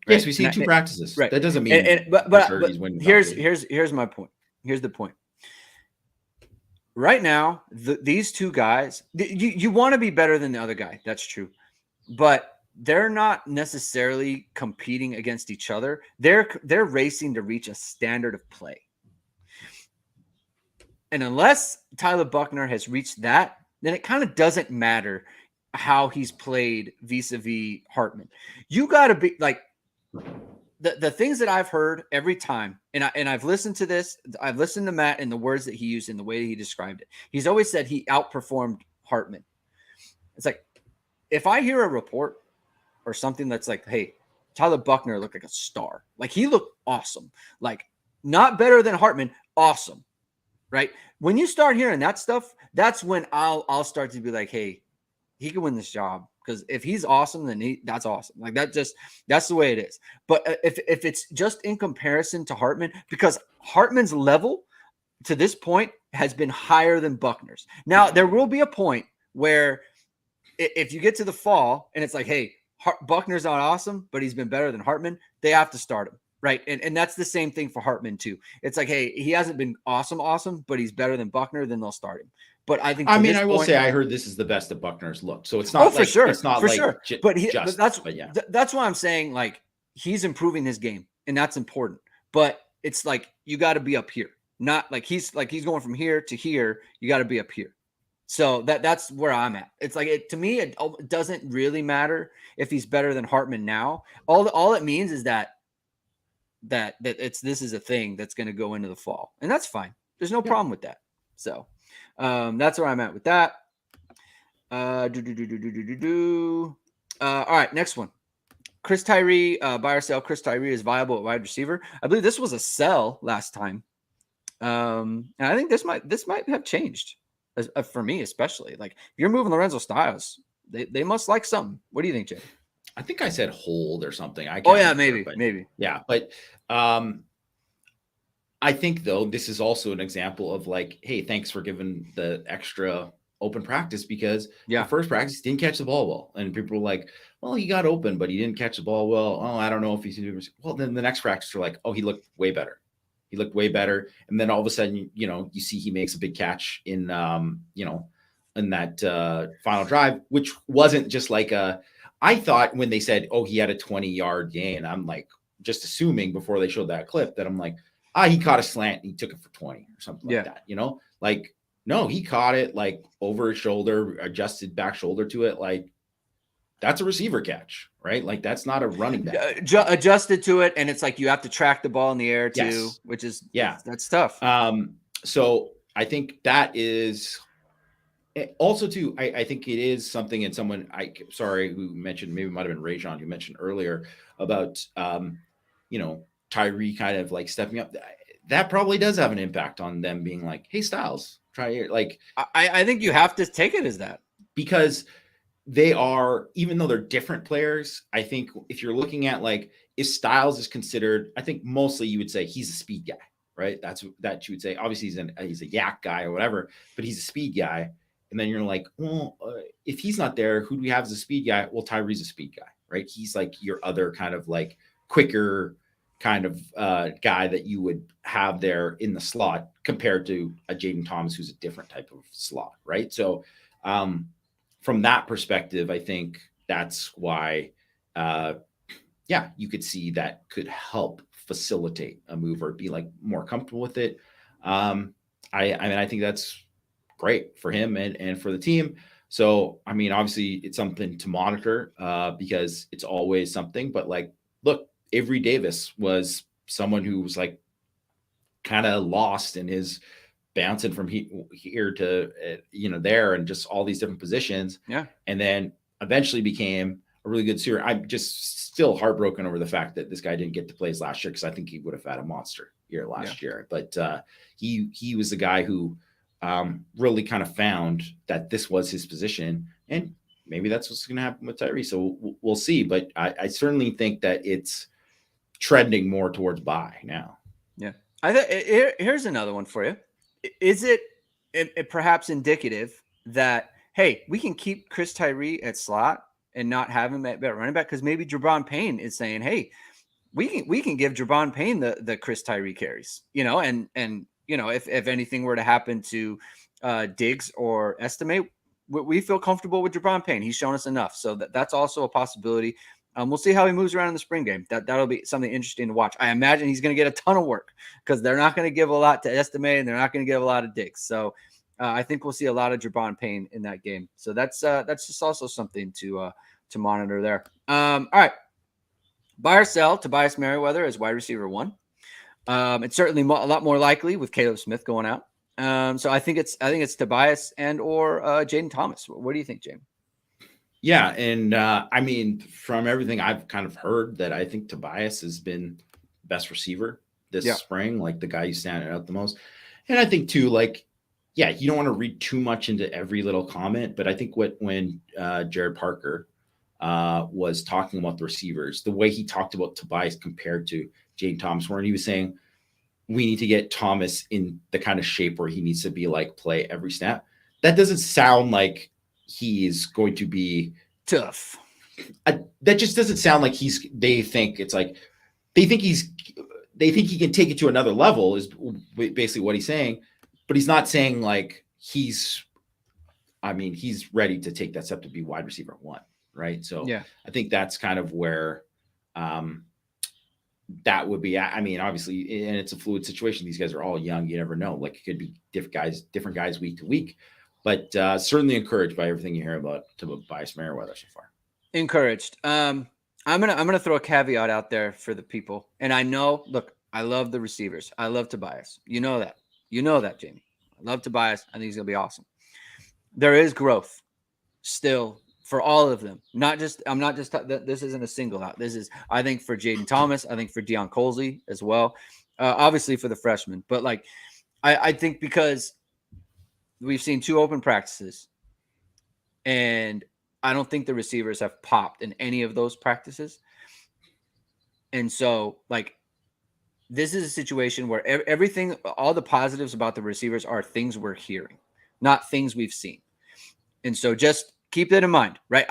Speaker 2: Right? Yes, we see two practices. Right. That doesn't mean.
Speaker 1: But he's winning. Here's my point. Here's the point. right now, these two guys, you want to be better than the other guy. That's true. But they're not necessarily competing against each other. They're racing to reach a standard of play. And unless Tyler Buckner has reached that, then it kind of doesn't matter how he's played vis-a-vis Hartman. You got to be like the things that I've heard every time, and I've listened to this. I've listened to Matt and the words that he used and the way he described it. He's always said he outperformed Hartman. It's like, if I hear a report or something that's like, hey, Tyler Buckner looked like a star. Like, he looked awesome. Like, not better than Hartman, awesome. Right? When you start hearing that stuff, that's when I'll start to be like, hey, he can win this job. Because if he's awesome, then that's awesome. Like, that's the way it is. But if it's just in comparison to Hartman, because Hartman's level to this point has been higher than Buckner's. Now, there will be a point where if you get to the fall and it's like, hey, Buckner's not awesome, but he's been better than Hartman, they have to start him. Right. And that's the same thing for Hartman, too. It's like, hey, he hasn't been awesome, but he's better than Buckner, then they'll start him. But I think,
Speaker 2: I will say, I heard this is the best that Buckner's looked. So it's not
Speaker 1: for sure.
Speaker 2: It's not
Speaker 1: for
Speaker 2: like
Speaker 1: sure. But that's why I'm saying, like, he's improving his game, and that's important. But it's like, you got to be up here, not like he's going from here to here. You got to be up here. So that's where I'm at. It's like, to me, it doesn't really matter if he's better than Hartman now. All it means is that this is a thing that's going to go into the fall, and that's fine. There's no problem with that. So that's where I'm at with that. All right, next one. Chris Tyree, buy or sell. Chris Tyree is viable at wide receiver. I believe this was a sell last time, and I think this might have changed for me, especially. Like, if you're moving Lorenzo Styles, they must like something. What do you think, Jay?
Speaker 2: I think I said hold or something.
Speaker 1: Maybe.
Speaker 2: Yeah, but I think, though, this is also an example of like, hey, thanks for giving the extra open practice, because the first practice didn't catch the ball well, and people were like, well, he got open, but he didn't catch the ball well. Oh, I don't know if he's doing well. Then the next practice, they're like, oh, he looked way better. And then all of a sudden, you see he makes a big catch in in that final drive, which wasn't just like I thought when they said, oh, he had a 20-yard gain, I'm like, just assuming before they showed that clip that I'm like, he caught a slant and he took it for 20 or something like that, like, no, he caught it like over his shoulder, adjusted back shoulder to it. Like, that's a receiver catch, right? Like, that's not a running back.
Speaker 1: Adjusted to it, and it's like you have to track the ball in the air too, which is that's tough.
Speaker 2: So I think that is also too. I think it is something, and someone who mentioned, maybe it might have been Rajon who mentioned earlier about Tyree kind of like stepping up. That probably does have an impact on them being like, hey, Styles, try it. Like,
Speaker 1: I think you have to take it as that, because
Speaker 2: they are, even though they're different players, I think if you're looking at like, if Styles is considered, I think mostly you would say he's a speed guy, right? That you would say. Obviously he's a yak guy or whatever, but he's a speed guy. And then you're like, well, if he's not there, who do we have as a speed guy? Well, Tyree's a speed guy, right? He's like your other kind of like quicker kind of guy that you would have there in the slot, compared to a Jaden Thomas, who's a different type of slot, right? So from that perspective, I think that's why, you could see that could help facilitate a move or be like more comfortable with it. I think that's great for him and for the team. So, I mean, obviously it's something to monitor because it's always something, but like, look, Avery Davis was someone who was like kind of lost in his bouncing from here to there, and just all these different positions. Yeah. And then eventually became a really good seer. I'm just still heartbroken over the fact that this guy didn't get to play his last year, because I think he would have had a monster year last year. But he was the guy who really kind of found that this was his position, and maybe that's what's going to happen with Tyree. So we'll see. But I certainly think that it's trending more towards buy now.
Speaker 1: Yeah. Here's another one for you. Is it perhaps indicative that, hey, we can keep Chris Tyree at slot and not have him at running back? Because maybe Jabron Payne is saying, hey, we can give Jabron Payne the Chris Tyree carries, and if anything were to happen to Diggs or estimate, we feel comfortable with Jabron Payne. He's shown us enough. So that's also a possibility. We'll see how he moves around in the spring game. That'll be something interesting to watch. I imagine he's going to get a ton of work because they're not going to give a lot to estimate and they're not going to give a lot of Diggs. So I think we'll see a lot of Jabron Payne in that game. So that's just also something to monitor there. All right. Buy or sell Tobias Merriweather as wide receiver 1. It's certainly a lot more likely with Caleb Smith going out. So I think it's Tobias and or Jaden Thomas. What do you think, Jamie?
Speaker 2: Yeah, and I mean, from everything I've kind of heard, that I think Tobias has been the best receiver this spring, like the guy who standing out the most. And I think too, like, yeah, you don't want to read too much into every little comment, but I think when Jared Parker was talking about the receivers, the way he talked about Tobias compared to Jaden Thomas, where he was saying we need to get Thomas in the kind of shape where he needs to be like play every snap. That doesn't sound like he is going to be
Speaker 1: tough.
Speaker 2: That just doesn't sound like they think he can take it to another level is basically what he's saying, but he's not saying like he's ready to take that step to be wide receiver 1. Right. So
Speaker 1: yeah,
Speaker 2: I think that's kind of where that would be. I mean, obviously, and it's a fluid situation. These guys are all young. You never know. Like, it could be different guys week to week. But certainly encouraged by everything you hear about Tobias Merriweather so far.
Speaker 1: Encouraged. I'm gonna throw a caveat out there for the people. And I know, look, I love the receivers. I love Tobias. You know that. You know that, Jamie. I love Tobias. I think he's gonna be awesome. There is growth still for all of them. This isn't a single out. This is, I think, for Jaden Thomas. I think for Deion Colsey as well. Obviously for the freshmen. But like, I think because we've seen 2 open practices, and I don't think the receivers have popped in any of those practices. And so, like, this is a situation where everything, all the positives about the receivers are things we're hearing, not things we've seen. And so just keep that in mind, right?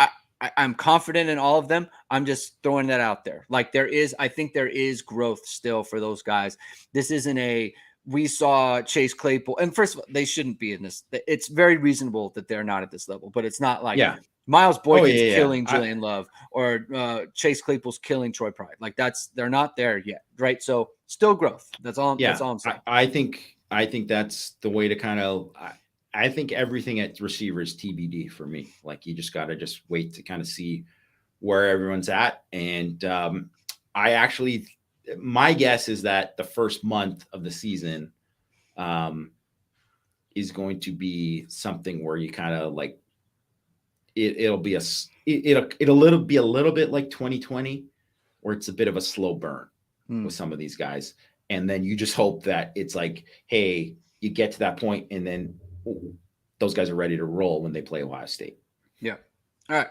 Speaker 1: I'm confident in all of them. I'm just throwing that out there. Like, I think there is growth still for those guys. This isn't we saw Chase Claypool, and first of all, they shouldn't be in this. It's very reasonable that they're not at this level, but it's not like Miles Boykin's killing Julian Love or Chase Claypool's killing Troy Pride. Like, they're not there yet, right? So still growth. That's all I'm saying.
Speaker 2: I think that's the way to kind of. I think everything at receiver is TBD for me. Like, you just got to just wait to kind of see where everyone's at. And my guess is that the first month of the season is going to be something where you kind of like, it'll be a little bit like 2020, where it's a bit of a slow burn with some of these guys. And then you just hope that it's like, hey, you get to that point and then those guys are ready to roll when they play Ohio State.
Speaker 1: Yeah. All right.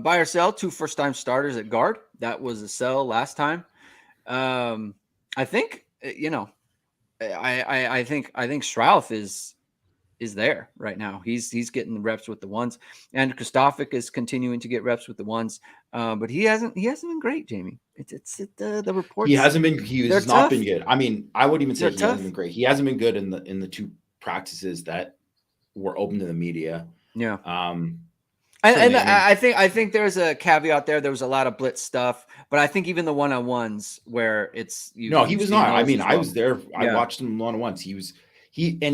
Speaker 1: Buy or sell 2 first-time starters at guard. That was a sell last time. I think, I think Strouth is there right now. He's getting the reps with the ones, and Kristofic is continuing to get reps with the ones. But he hasn't been great, Jamie. The reports.
Speaker 2: He has not been good. I mean, I would even say he hasn't been great. He hasn't been good in the 2 practices that were open to the media.
Speaker 1: Yeah. I think there's a caveat there. There was a lot of blitz stuff, but I think even the one-on-ones where he was not.
Speaker 2: I mean, I was there. I watched him one-on-ones. He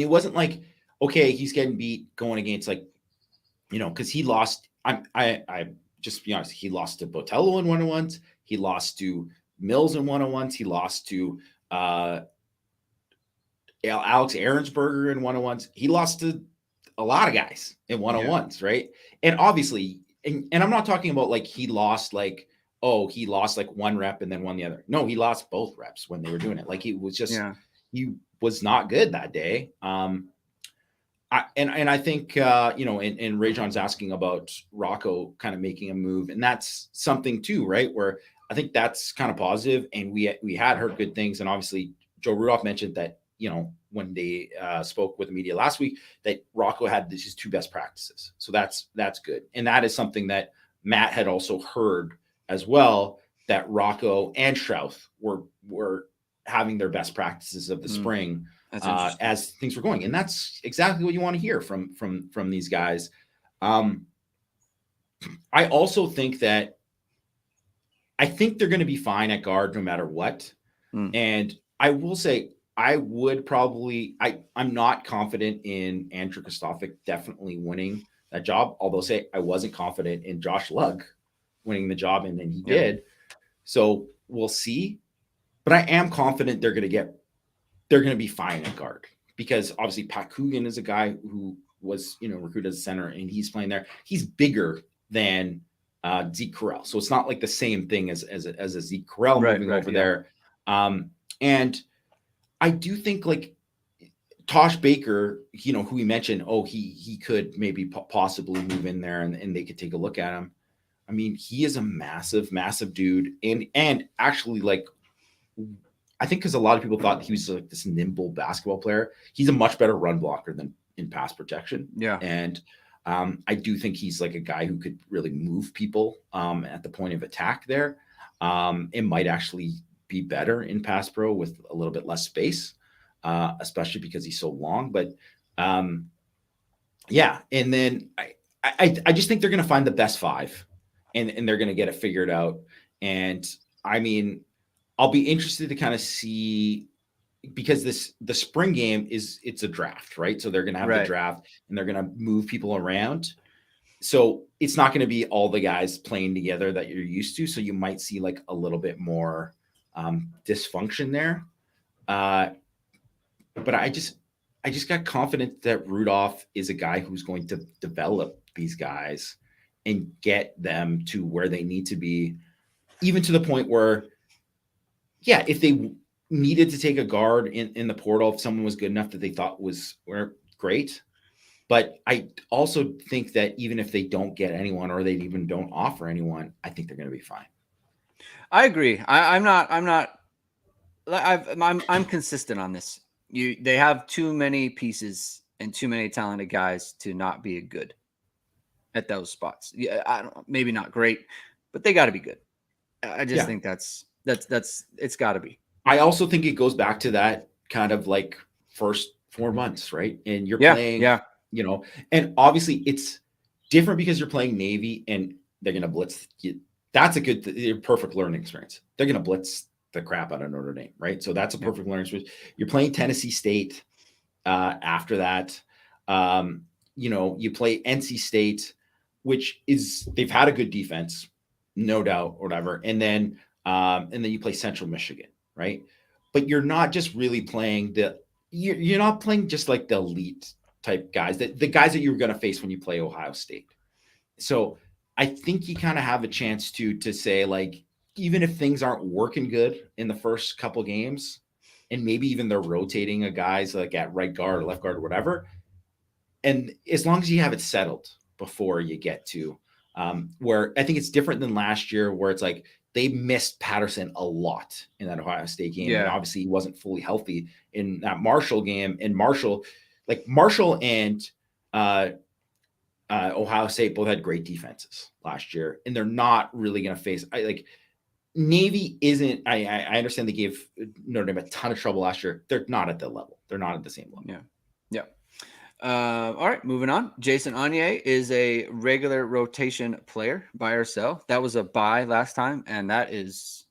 Speaker 2: wasn't like, okay, he's getting beat going against, like, because he lost. I just be honest. He lost to Botello in one-on-ones. He lost to Mills in one-on-ones. He lost to Alex Ahrensberger in one-on-ones. He lost to a lot of guys in one-on-ones, right? And obviously, and I'm not talking about like he lost like 1 rep and then won the other. No, he lost both reps when they were doing it. Like, he was just he was not good that day. I think and Rajon's asking about Rocco kind of making a move, and that's something too, right? Where I think that's kind of positive, and we had heard good things, and obviously Joe Rudolph mentioned that when they spoke with the media last week, that Rocco had his 2 best practices. So that's good. And that is something that Matt had also heard as well, that Rocco and Strouth were having their best practices of the spring.
Speaker 1: That's interesting.
Speaker 2: as things were going, and that's exactly what you want to hear from these guys. I also think that I think they're going to be fine at guard no matter what. And I will say I would probably I'm not confident in Andrew Kostovic definitely winning that job. Although say I wasn't confident in Josh Lugg winning the job, and then he did. So we'll see. But I am confident they're going to be fine at guard, because obviously Pat Coogan is a guy who was recruited as a center, and he's playing there. He's bigger than Zeke Correll, so it's not like the same thing as a Zeke Correll moving over there. And I do think like Tosh Baker, who we mentioned, he could maybe possibly move in there, and they could take a look at him. I mean, he is a massive dude, and actually, like, I think because a lot of people thought he was like this nimble basketball player, he's a much better run blocker than in pass protection.
Speaker 1: Yeah,
Speaker 2: and I do think he's like a guy who could really move people at the point of attack there. It might actually be better in pass pro with a little bit less space, especially because he's so long. But yeah, and then I just think they're going to find the best five, and they're going to get it figured out. And I mean, I'll be interested to kind of see, because the spring game it's a draft, right? So they're going to have the draft, and they're going to move people around. So it's not going to be all the guys playing together that you're used to. So you might see like a little bit more dysfunction there. But I just got confident that Rudolph is a guy who's going to develop these guys and get them to where they need to be, even to the point where, yeah, if they needed to take a guard in the portal, if someone was good enough that they thought were great. But I also think that even if they don't get anyone, or they even don't offer anyone, I think they're going to be fine.
Speaker 1: I agree. I'm consistent on this. They have too many pieces and too many talented guys to not be good at those spots. Yeah, I don't, maybe not great, but they got to be good. I just think that's it's got to be.
Speaker 2: I also think it goes back to that kind of like first 4 months, right? And you're playing, and obviously it's different because you're playing Navy and they're going to blitz. That's a perfect learning experience. They're going to blitz the crap out of Notre Dame, right? So that's a perfect learning experience. You're playing Tennessee State after that. You play NC State, which is, they've had a good defense, no doubt, or whatever. And then you play Central Michigan, right? But you're not just really playing you're not playing just like the elite type guys, the guys that you're going to face when you play Ohio State. So I think you kind of have a chance to say, like, even if things aren't working good in the first couple games, and maybe even they're rotating a guys like at right guard or left guard or whatever, and as long as you have it settled before you get to where I think it's different than last year, where it's like they missed Patterson a lot in that Ohio State game. And obviously he wasn't fully healthy in that Marshall game. And Marshall and Ohio State both had great defenses last year, and they're not really going to face Navy isn't. I understand they gave Notre Dame a ton of trouble last year. They're not at the level. They're not at the same level.
Speaker 1: Yeah. All right, moving on. Jason Onye is a regular rotation player, buy or sell. That was a buy last time, and that is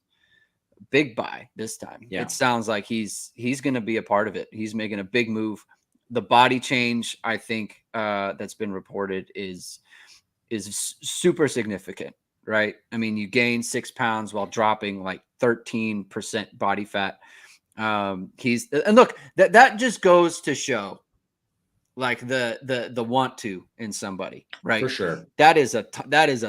Speaker 1: a big buy this time. Yeah. It sounds like he's going to be a part of it. He's making a big move. The body change, I think, that's been reported is super significant, right? I mean, you gain 6 pounds while dropping like 13% body fat. And look, that just goes to show, like, the want to in somebody, right?
Speaker 2: For sure.
Speaker 1: That is a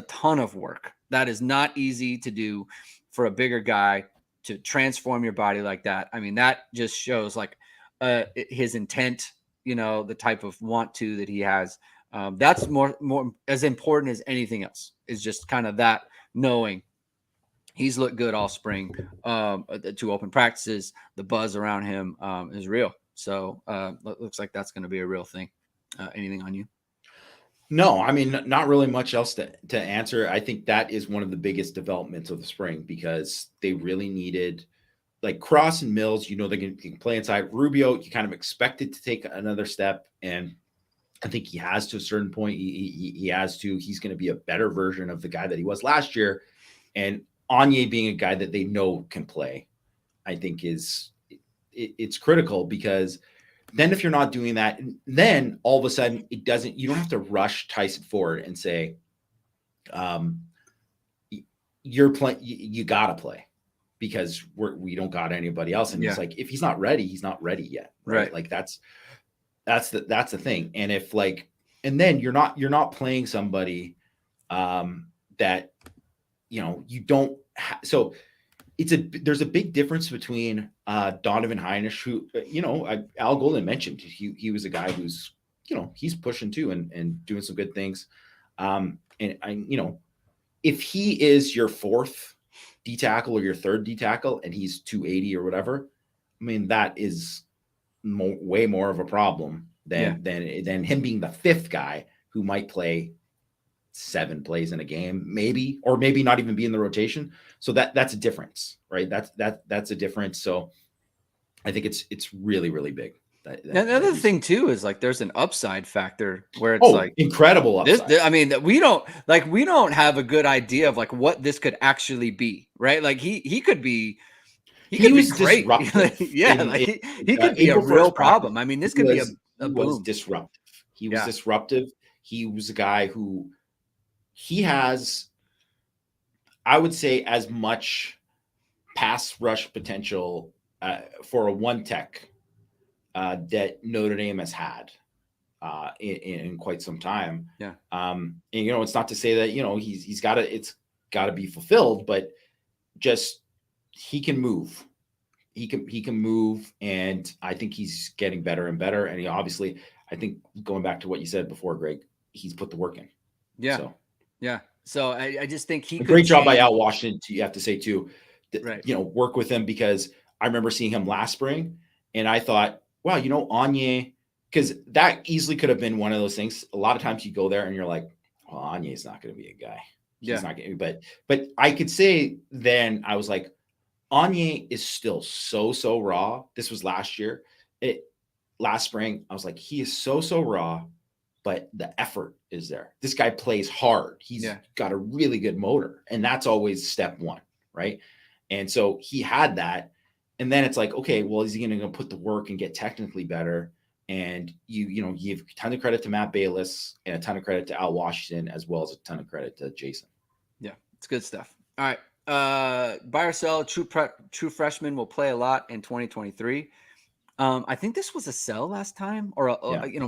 Speaker 1: ton of work. That is not easy to do for a bigger guy to transform your body like that. I mean, that just shows like his intent, the type of want to that he has. That's more as important as anything else, is just kind of that knowing he's looked good all spring. 2 open practices, the buzz around him is real. So looks like that's going to be a real thing. Anything on you?
Speaker 2: No, I mean, not really much else to answer. I think that is one of the biggest developments of the spring, because they really needed like Cross and Mills, they can play inside. Rubio, you kind of expected to take another step, and I think he has to a certain point. He has to. He's going to be a better version of the guy that he was last year. And Onye being a guy that they know can play, I think it's critical, because then if you're not doing that, then all of a sudden you don't have to rush Tyson forward and say, you're playing, you gotta play, because we don't got anybody else. And it's like, if he's not ready, he's not ready yet. Right. Like that's the thing. And if and then you're not playing somebody that, you don't so there's a big difference between Donovan Heinisch, who, Al Golden mentioned, he was a guy who's, he's pushing too and doing some good things. And if he is your fourth D tackle or your third D tackle and he's 280 or whatever, I mean, that is way more of a problem than him being the fifth guy who might play 7 plays in a game, maybe, or maybe not even be in the rotation. So that's a difference, right? That's a difference. So I think it's really, really big.
Speaker 1: Another thing too is there's an upside factor where it's
Speaker 2: incredible upside.
Speaker 1: I mean, we don't have a good idea of what this could actually be, right? He could be. He was great. He could be a real problem. I mean, this could be a boom.
Speaker 2: Was disruptive. He was disruptive. He was a guy who he has, I would say, as much pass rush potential for a one tech that Notre Dame has had in quite some time.
Speaker 1: Yeah.
Speaker 2: And it's not to say that it's got to be fulfilled, but just he can move. He can move, and I think he's getting better and better. And he obviously, I think, going back to what you said before, Greg, he's put the work in.
Speaker 1: Yeah. So I just think he
Speaker 2: great job by Al Washington. You have to say too,
Speaker 1: right.
Speaker 2: Work with him, because I remember seeing him last spring, and I thought, wow, Onye, because that easily could have been one of those things. A lot of times you go there and you're like, well, Onye is not going to be a guy. He's not going to. But I could say then I was like, Onye is still so raw. This was last year. Last spring, I was like, he is so raw, but the effort is there. This guy plays hard. He's got a really good motor, and that's always step one, right? And so he had that, and then it's like, okay, well, is he going to put the work and get technically better? And you give a ton of credit to Matt Bayless and a ton of credit to Al Washington, as well as a ton of credit to Jason.
Speaker 1: Yeah, it's good stuff. All right. Buy or sell, true freshman will play a lot in 2023. I think this was a sell last time, or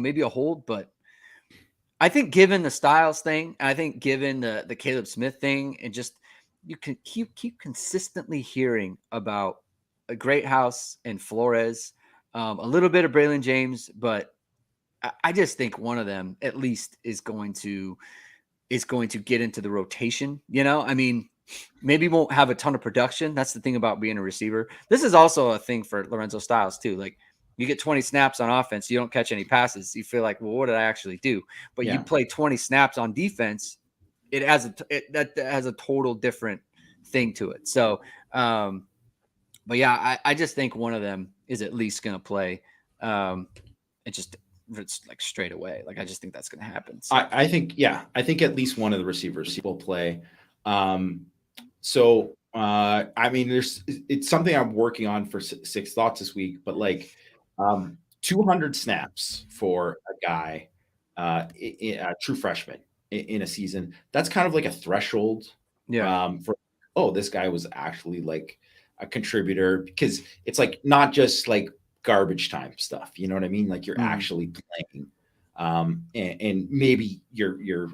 Speaker 1: maybe a hold, but I think given the Styles thing, I think given the Caleb Smith thing, and just you can keep consistently hearing about a Greathouse and Flores, a little bit of Braylon James, but I just think one of them at least is going to get into the rotation. I mean, maybe won't have a ton of production. That's the thing about being a receiver. This is also a thing for Lorenzo Styles too. You get 20 snaps on offense, you don't catch any passes. You feel like, well, what did I actually do? But you play 20 snaps on defense, that has a total different thing to it. So, but yeah, I just think one of them is at least going to play. It's straight away. I just think that's going to happen. So.
Speaker 2: I think at least one of the receivers will play. I mean, it's something I'm working on for Six Thoughts this week, but 200 snaps for a guy, a true freshman in a season, that's kind of like a threshold. This guy was actually a contributor, because it's not just garbage time stuff. You know what I mean? You're actually playing, and maybe your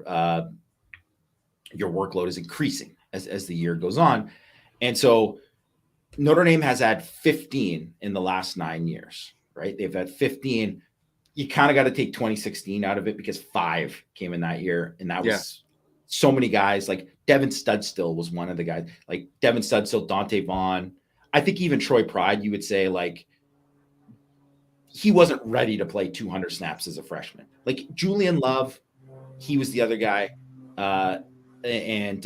Speaker 2: workload is increasing as the year goes on. And so Notre Dame has had 15 in the last 9 years, right? They've had 15. You kind of got to take 2016 out of it, because 5 came in that year. And that was so many guys. Devin Studstill was one of the guys, Devin Studstill, Dante Vaughn. I think even Troy Pride, you would say he wasn't ready to play 200 snaps as a freshman. Julian Love, he was the other guy. And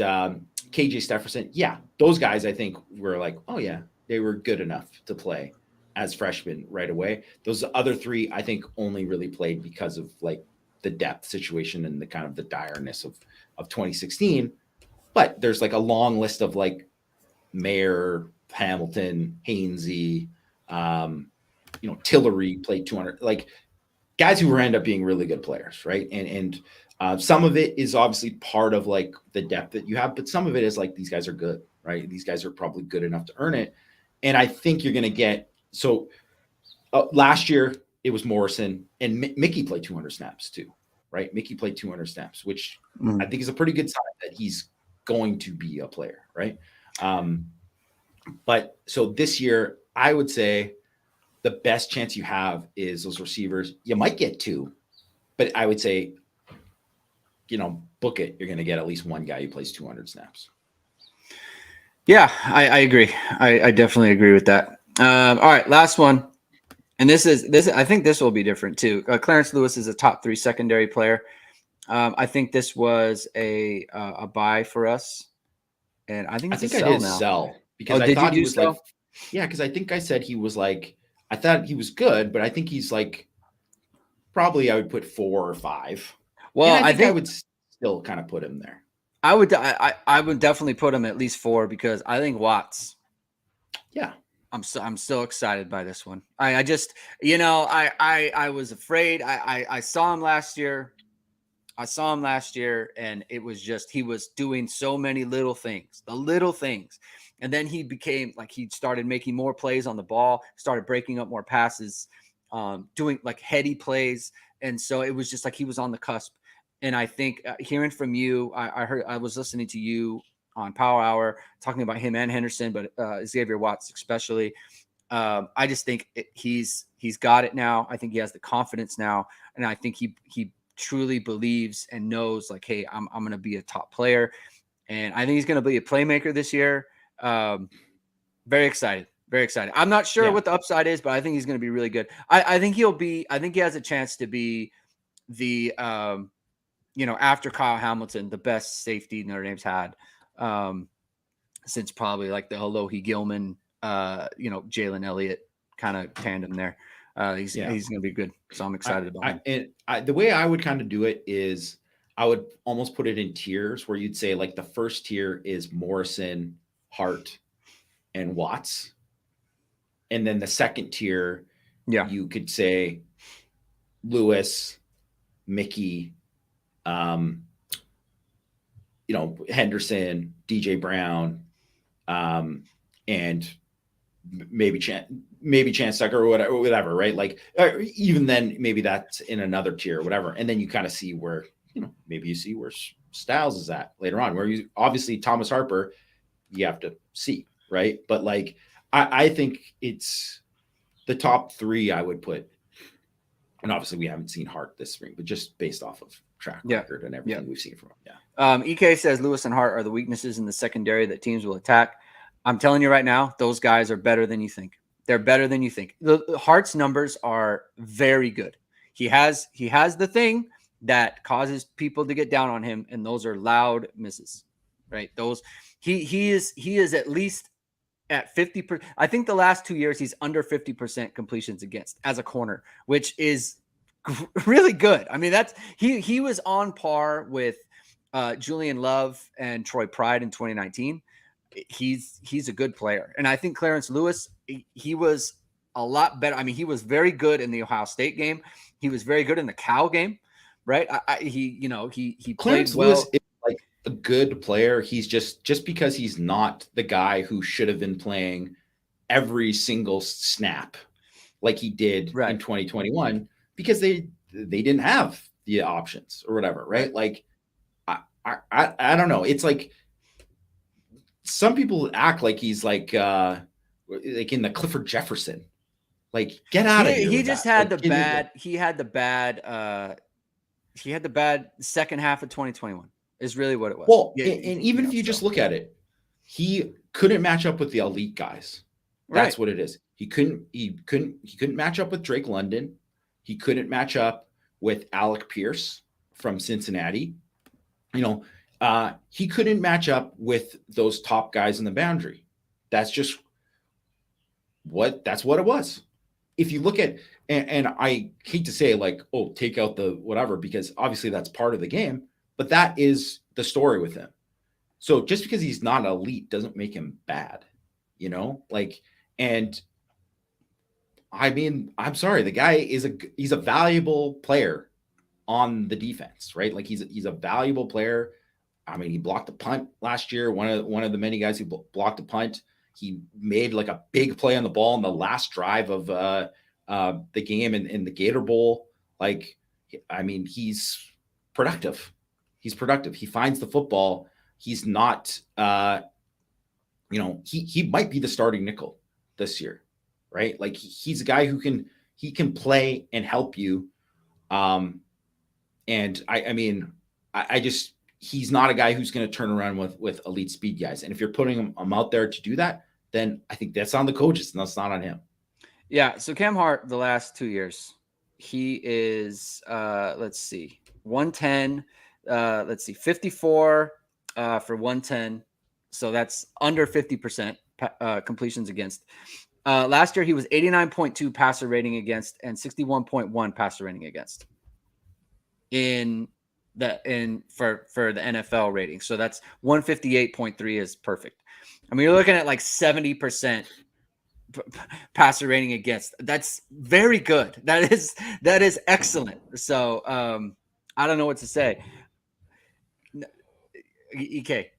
Speaker 2: KJ Stefferson. Yeah. Those guys, I think, were oh yeah, They were good enough to play as freshmen right away. Those other three, I think, only really played because of like the depth situation and the kind of the direness of 2016. But there's like a long list of like Mayer, Hamilton, Hainsey, Tillery played 200, like guys who end up being really good players, right? And some of it is obviously part of like the depth that you have, but some of it is like these guys are good, right? These guys are probably good enough to earn it. And I think you're going to get last year it was Morrison and Mickey played 200 snaps too, right? Mickey played 200 snaps, which I think is a pretty good sign that he's going to be a player, right? But so this year, I would say the best chance you have is those receivers. You might get two, but I would say, book it. You're going to get at least one guy who plays 200 snaps.
Speaker 1: Yeah, I agree. I definitely agree with that. All right, last one. And this. I think this will be different too. Clarence Lewis is a top 3 secondary player. I think this was a buy for us, and I think I
Speaker 2: did sell because I thought he was sell? Because I think I said he was like, I thought he was good, but I think he's like probably I would put 4 or 5. Well, I think I would still kind of put him there.
Speaker 1: I would definitely put him at least 4 because I think Watts.
Speaker 2: Yeah.
Speaker 1: I'm so excited by this one. I just, I was afraid. I saw him last year. And it was just, he was doing so many little things. And then he became like, he started making more plays on the ball, started breaking up more passes, doing like heady plays. And so it was just like, he was on the cusp. And I think hearing from you, I was listening to you on Power Hour talking about him and Henderson, but Xavier Watts especially. I just think he's got it now. I think he has the confidence now. And I think he truly believes and knows like, hey, I'm going to be a top player. And I think he's going to be a playmaker this year. Very excited. I'm not sure what the upside is, but I think he's going to be really good. I think he has a chance to be the, after Kyle Hamilton, the best safety Notre Dame's had since probably like the Alohi Gilman, Jalen Elliott kind of tandem there. He's going to be good. So I'm excited about him.
Speaker 2: And the way I would kind of do it is I would almost put it in tiers where you'd say like the first tier is Morrison, Hart, and Watts. And then the second tier, you could say Lewis, Mickey, Henderson, DJ Brown, and maybe Chance Tucker or whatever, right? Like, even then, maybe that's in another tier or whatever. And then you kind of see where, maybe you see where Styles is at later on, where you obviously Thomas Harper, you have to see, right? But like, I think it's the top 3 I would put. And obviously we haven't seen Hart this spring, but just based off of track record and everything we've seen from him. Yeah.
Speaker 1: EK says Lewis and Hart are the weaknesses in the secondary that teams will attack. I'm telling you right now, those guys are better than you think. They're better than you think. The Hart's numbers are very good. He has the thing that causes people to get down on him, and those are loud misses, right? Those he is at least at 50%. I think the last 2 years he's under 50% completions against as a corner, which is really good. I mean, that's he was on par with Julian Love and Troy Pride in 2019. He's a good player. And I think Clarence Lewis, he was a lot better. I mean, he was very good in the Ohio State game. He was very good in the Cal game, right? He
Speaker 2: Clarence
Speaker 1: played well.
Speaker 2: Lewis is like a good player. He's just because he's not the guy who should have been playing every single snap like he did in 2021 because they didn't have the options or whatever, right? Like I don't know. It's like some people act like he's like in the Clifford Jefferson. Like, get out of here.
Speaker 1: He just had the bad. He had the bad second half of 2021. Is really what it was.
Speaker 2: Well, and even if you just look at it, he couldn't match up with the elite guys. That's what it is. He couldn't match up with Drake London. He couldn't match up with Alec Pierce from Cincinnati. He couldn't match up with those top guys in the boundary. That's just that's what it was. If you look at, and I hate to say like, oh, take out the whatever, because obviously that's part of the game, but that is the story with him. So just because he's not elite doesn't make him bad, like, and I mean, I'm sorry, the guy he's a valuable player on the defense, right? Like he's a valuable player. I mean, he blocked a punt last year. One of the many guys who blocked a punt. He made like a big play on the ball in the last drive of the game in the Gator Bowl. Like, I mean, he's productive. He's productive. He finds the football. He's not, he might be the starting nickel this year, right? Like he's a guy who can play and help you. And I mean, I just, he's not a guy who's going to turn around with elite speed guys. And if you're putting him out there to do that, then I think that's on the coaches and that's not on him.
Speaker 1: Yeah. So Cam Hart, the last 2 years, he is, let's see, 110, 54 for 110. So that's under 50% completions against. Last year, he was 89.2 passer rating against and 61.1 passer rating against for the NFL rating. So that's 158.3 is perfect. I mean, you're looking at like 70% passer rating against. That's very good. That is excellent. So I don't know what to say. EK,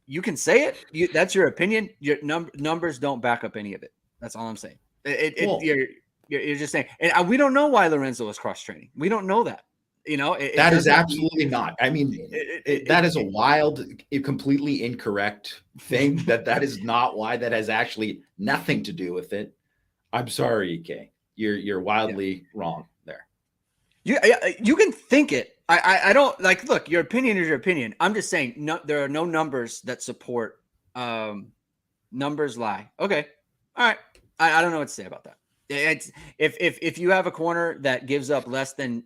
Speaker 1: you can say it. That's your opinion. Your numbers don't back up any of it. That's all I'm saying. You're just saying, and we don't know why Lorenzo is cross training. We don't know that.
Speaker 2: That is absolutely not. I mean, that is a wild, completely incorrect thing. That is not why. That has actually nothing to do with it. I'm sorry, EK. You're wildly wrong there.
Speaker 1: You can think it. I don't like. Look, your opinion is your opinion. I'm just saying. No, there are no numbers that support. Numbers lie. Okay, all right. I don't know what to say about that. It's if you have a corner that gives up less than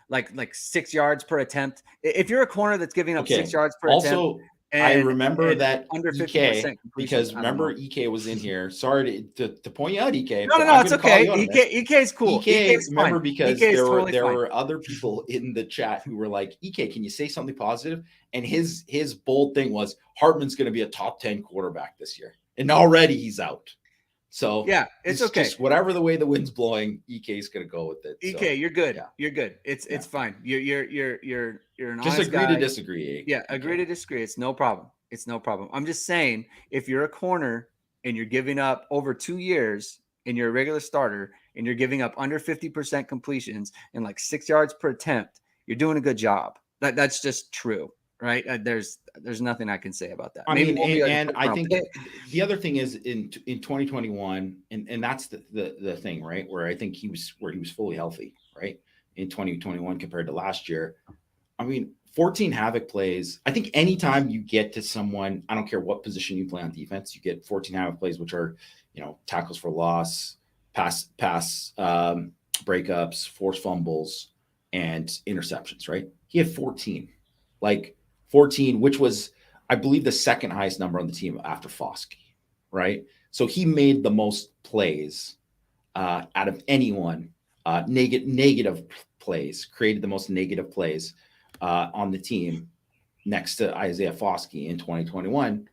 Speaker 1: like 6 yards per attempt. If you're a corner that's giving up 6 yards per attempt.
Speaker 2: I remember that
Speaker 1: under
Speaker 2: 50% because remember EK was in here. Sorry to point you out, EK.
Speaker 1: No, it's okay. EK is cool.
Speaker 2: EK remember because there were other people in the chat who were like, EK, can you say something positive? And his bold thing was Hartman's going to be a top 10 quarterback this year, and already he's out. So
Speaker 1: yeah, it's okay.
Speaker 2: Just whatever the way the wind's blowing, EK is going to go with it.
Speaker 1: EK,
Speaker 2: so,
Speaker 1: you're good.
Speaker 2: Yeah.
Speaker 1: You're good. It's fine. You're an
Speaker 2: just
Speaker 1: honest
Speaker 2: agree
Speaker 1: guy.
Speaker 2: to disagree.
Speaker 1: Yeah, agree to disagree. It's no problem. I'm just saying, if you're a corner and you're giving up over 2 years and you're a regular starter and you're giving up under 50% completions and like 6 yards per attempt, you're doing a good job. That's just true. Right. There's nothing I can say about that.
Speaker 2: I mean, and I think the other thing is in 2021, and that's the thing, right? Where I think he was fully healthy, right? In 2021 compared to last year. I mean, 14 havoc plays. I think anytime you get to someone, I don't care what position you play on defense, you get 14 havoc plays, which are, tackles for loss, pass breakups, forced fumbles, and interceptions, right? He had 14. Like 14, which was, I believe, the second highest number on the team after Foskey, right? So he made the most plays out of anyone, negative plays, created the most negative plays on the team next to Isaiah Foskey in 2021.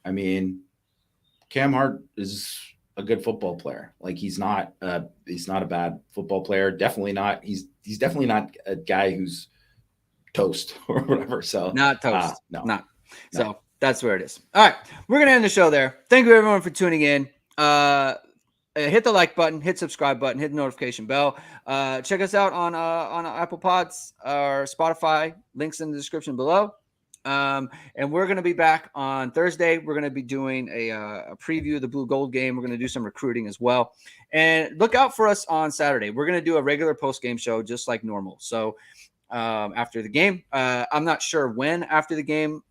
Speaker 2: I mean, Cam Hart is a good football player. Like he's not a bad football player. Definitely not. He's definitely not a guy who's toast or whatever. So
Speaker 1: not toast.
Speaker 2: No.
Speaker 1: So that's where it is. All right. We're going to end the show there. Thank you everyone for tuning in. Hit the like button, hit subscribe button, hit the notification bell. Check us out on Apple Pods or Spotify. Links in the description below. And we're going to be back on Thursday. We're going to be doing a preview of the Blue Gold game. We're going to do some recruiting as well. And look out for us on Saturday. We're going to do a regular post-game show just like normal. So after the game, I'm not sure when after the game,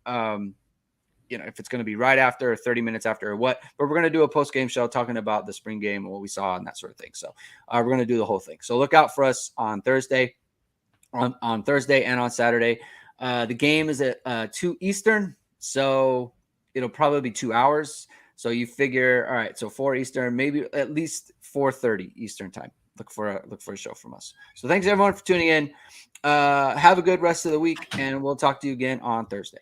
Speaker 1: if it's going to be right after or 30 minutes after or what, but we're going to do a post-game show talking about the spring game and what we saw and that sort of thing. So we're going to do the whole thing. So look out for us on Thursday, on Thursday and on Saturday. The game is at 2 Eastern, so it'll probably be 2 hours. So you figure, all right, so 4 Eastern, maybe at least 4:30 Eastern time. Look for a show from us. So thanks everyone for tuning in. Have a good rest of the week, and we'll talk to you again on Thursday.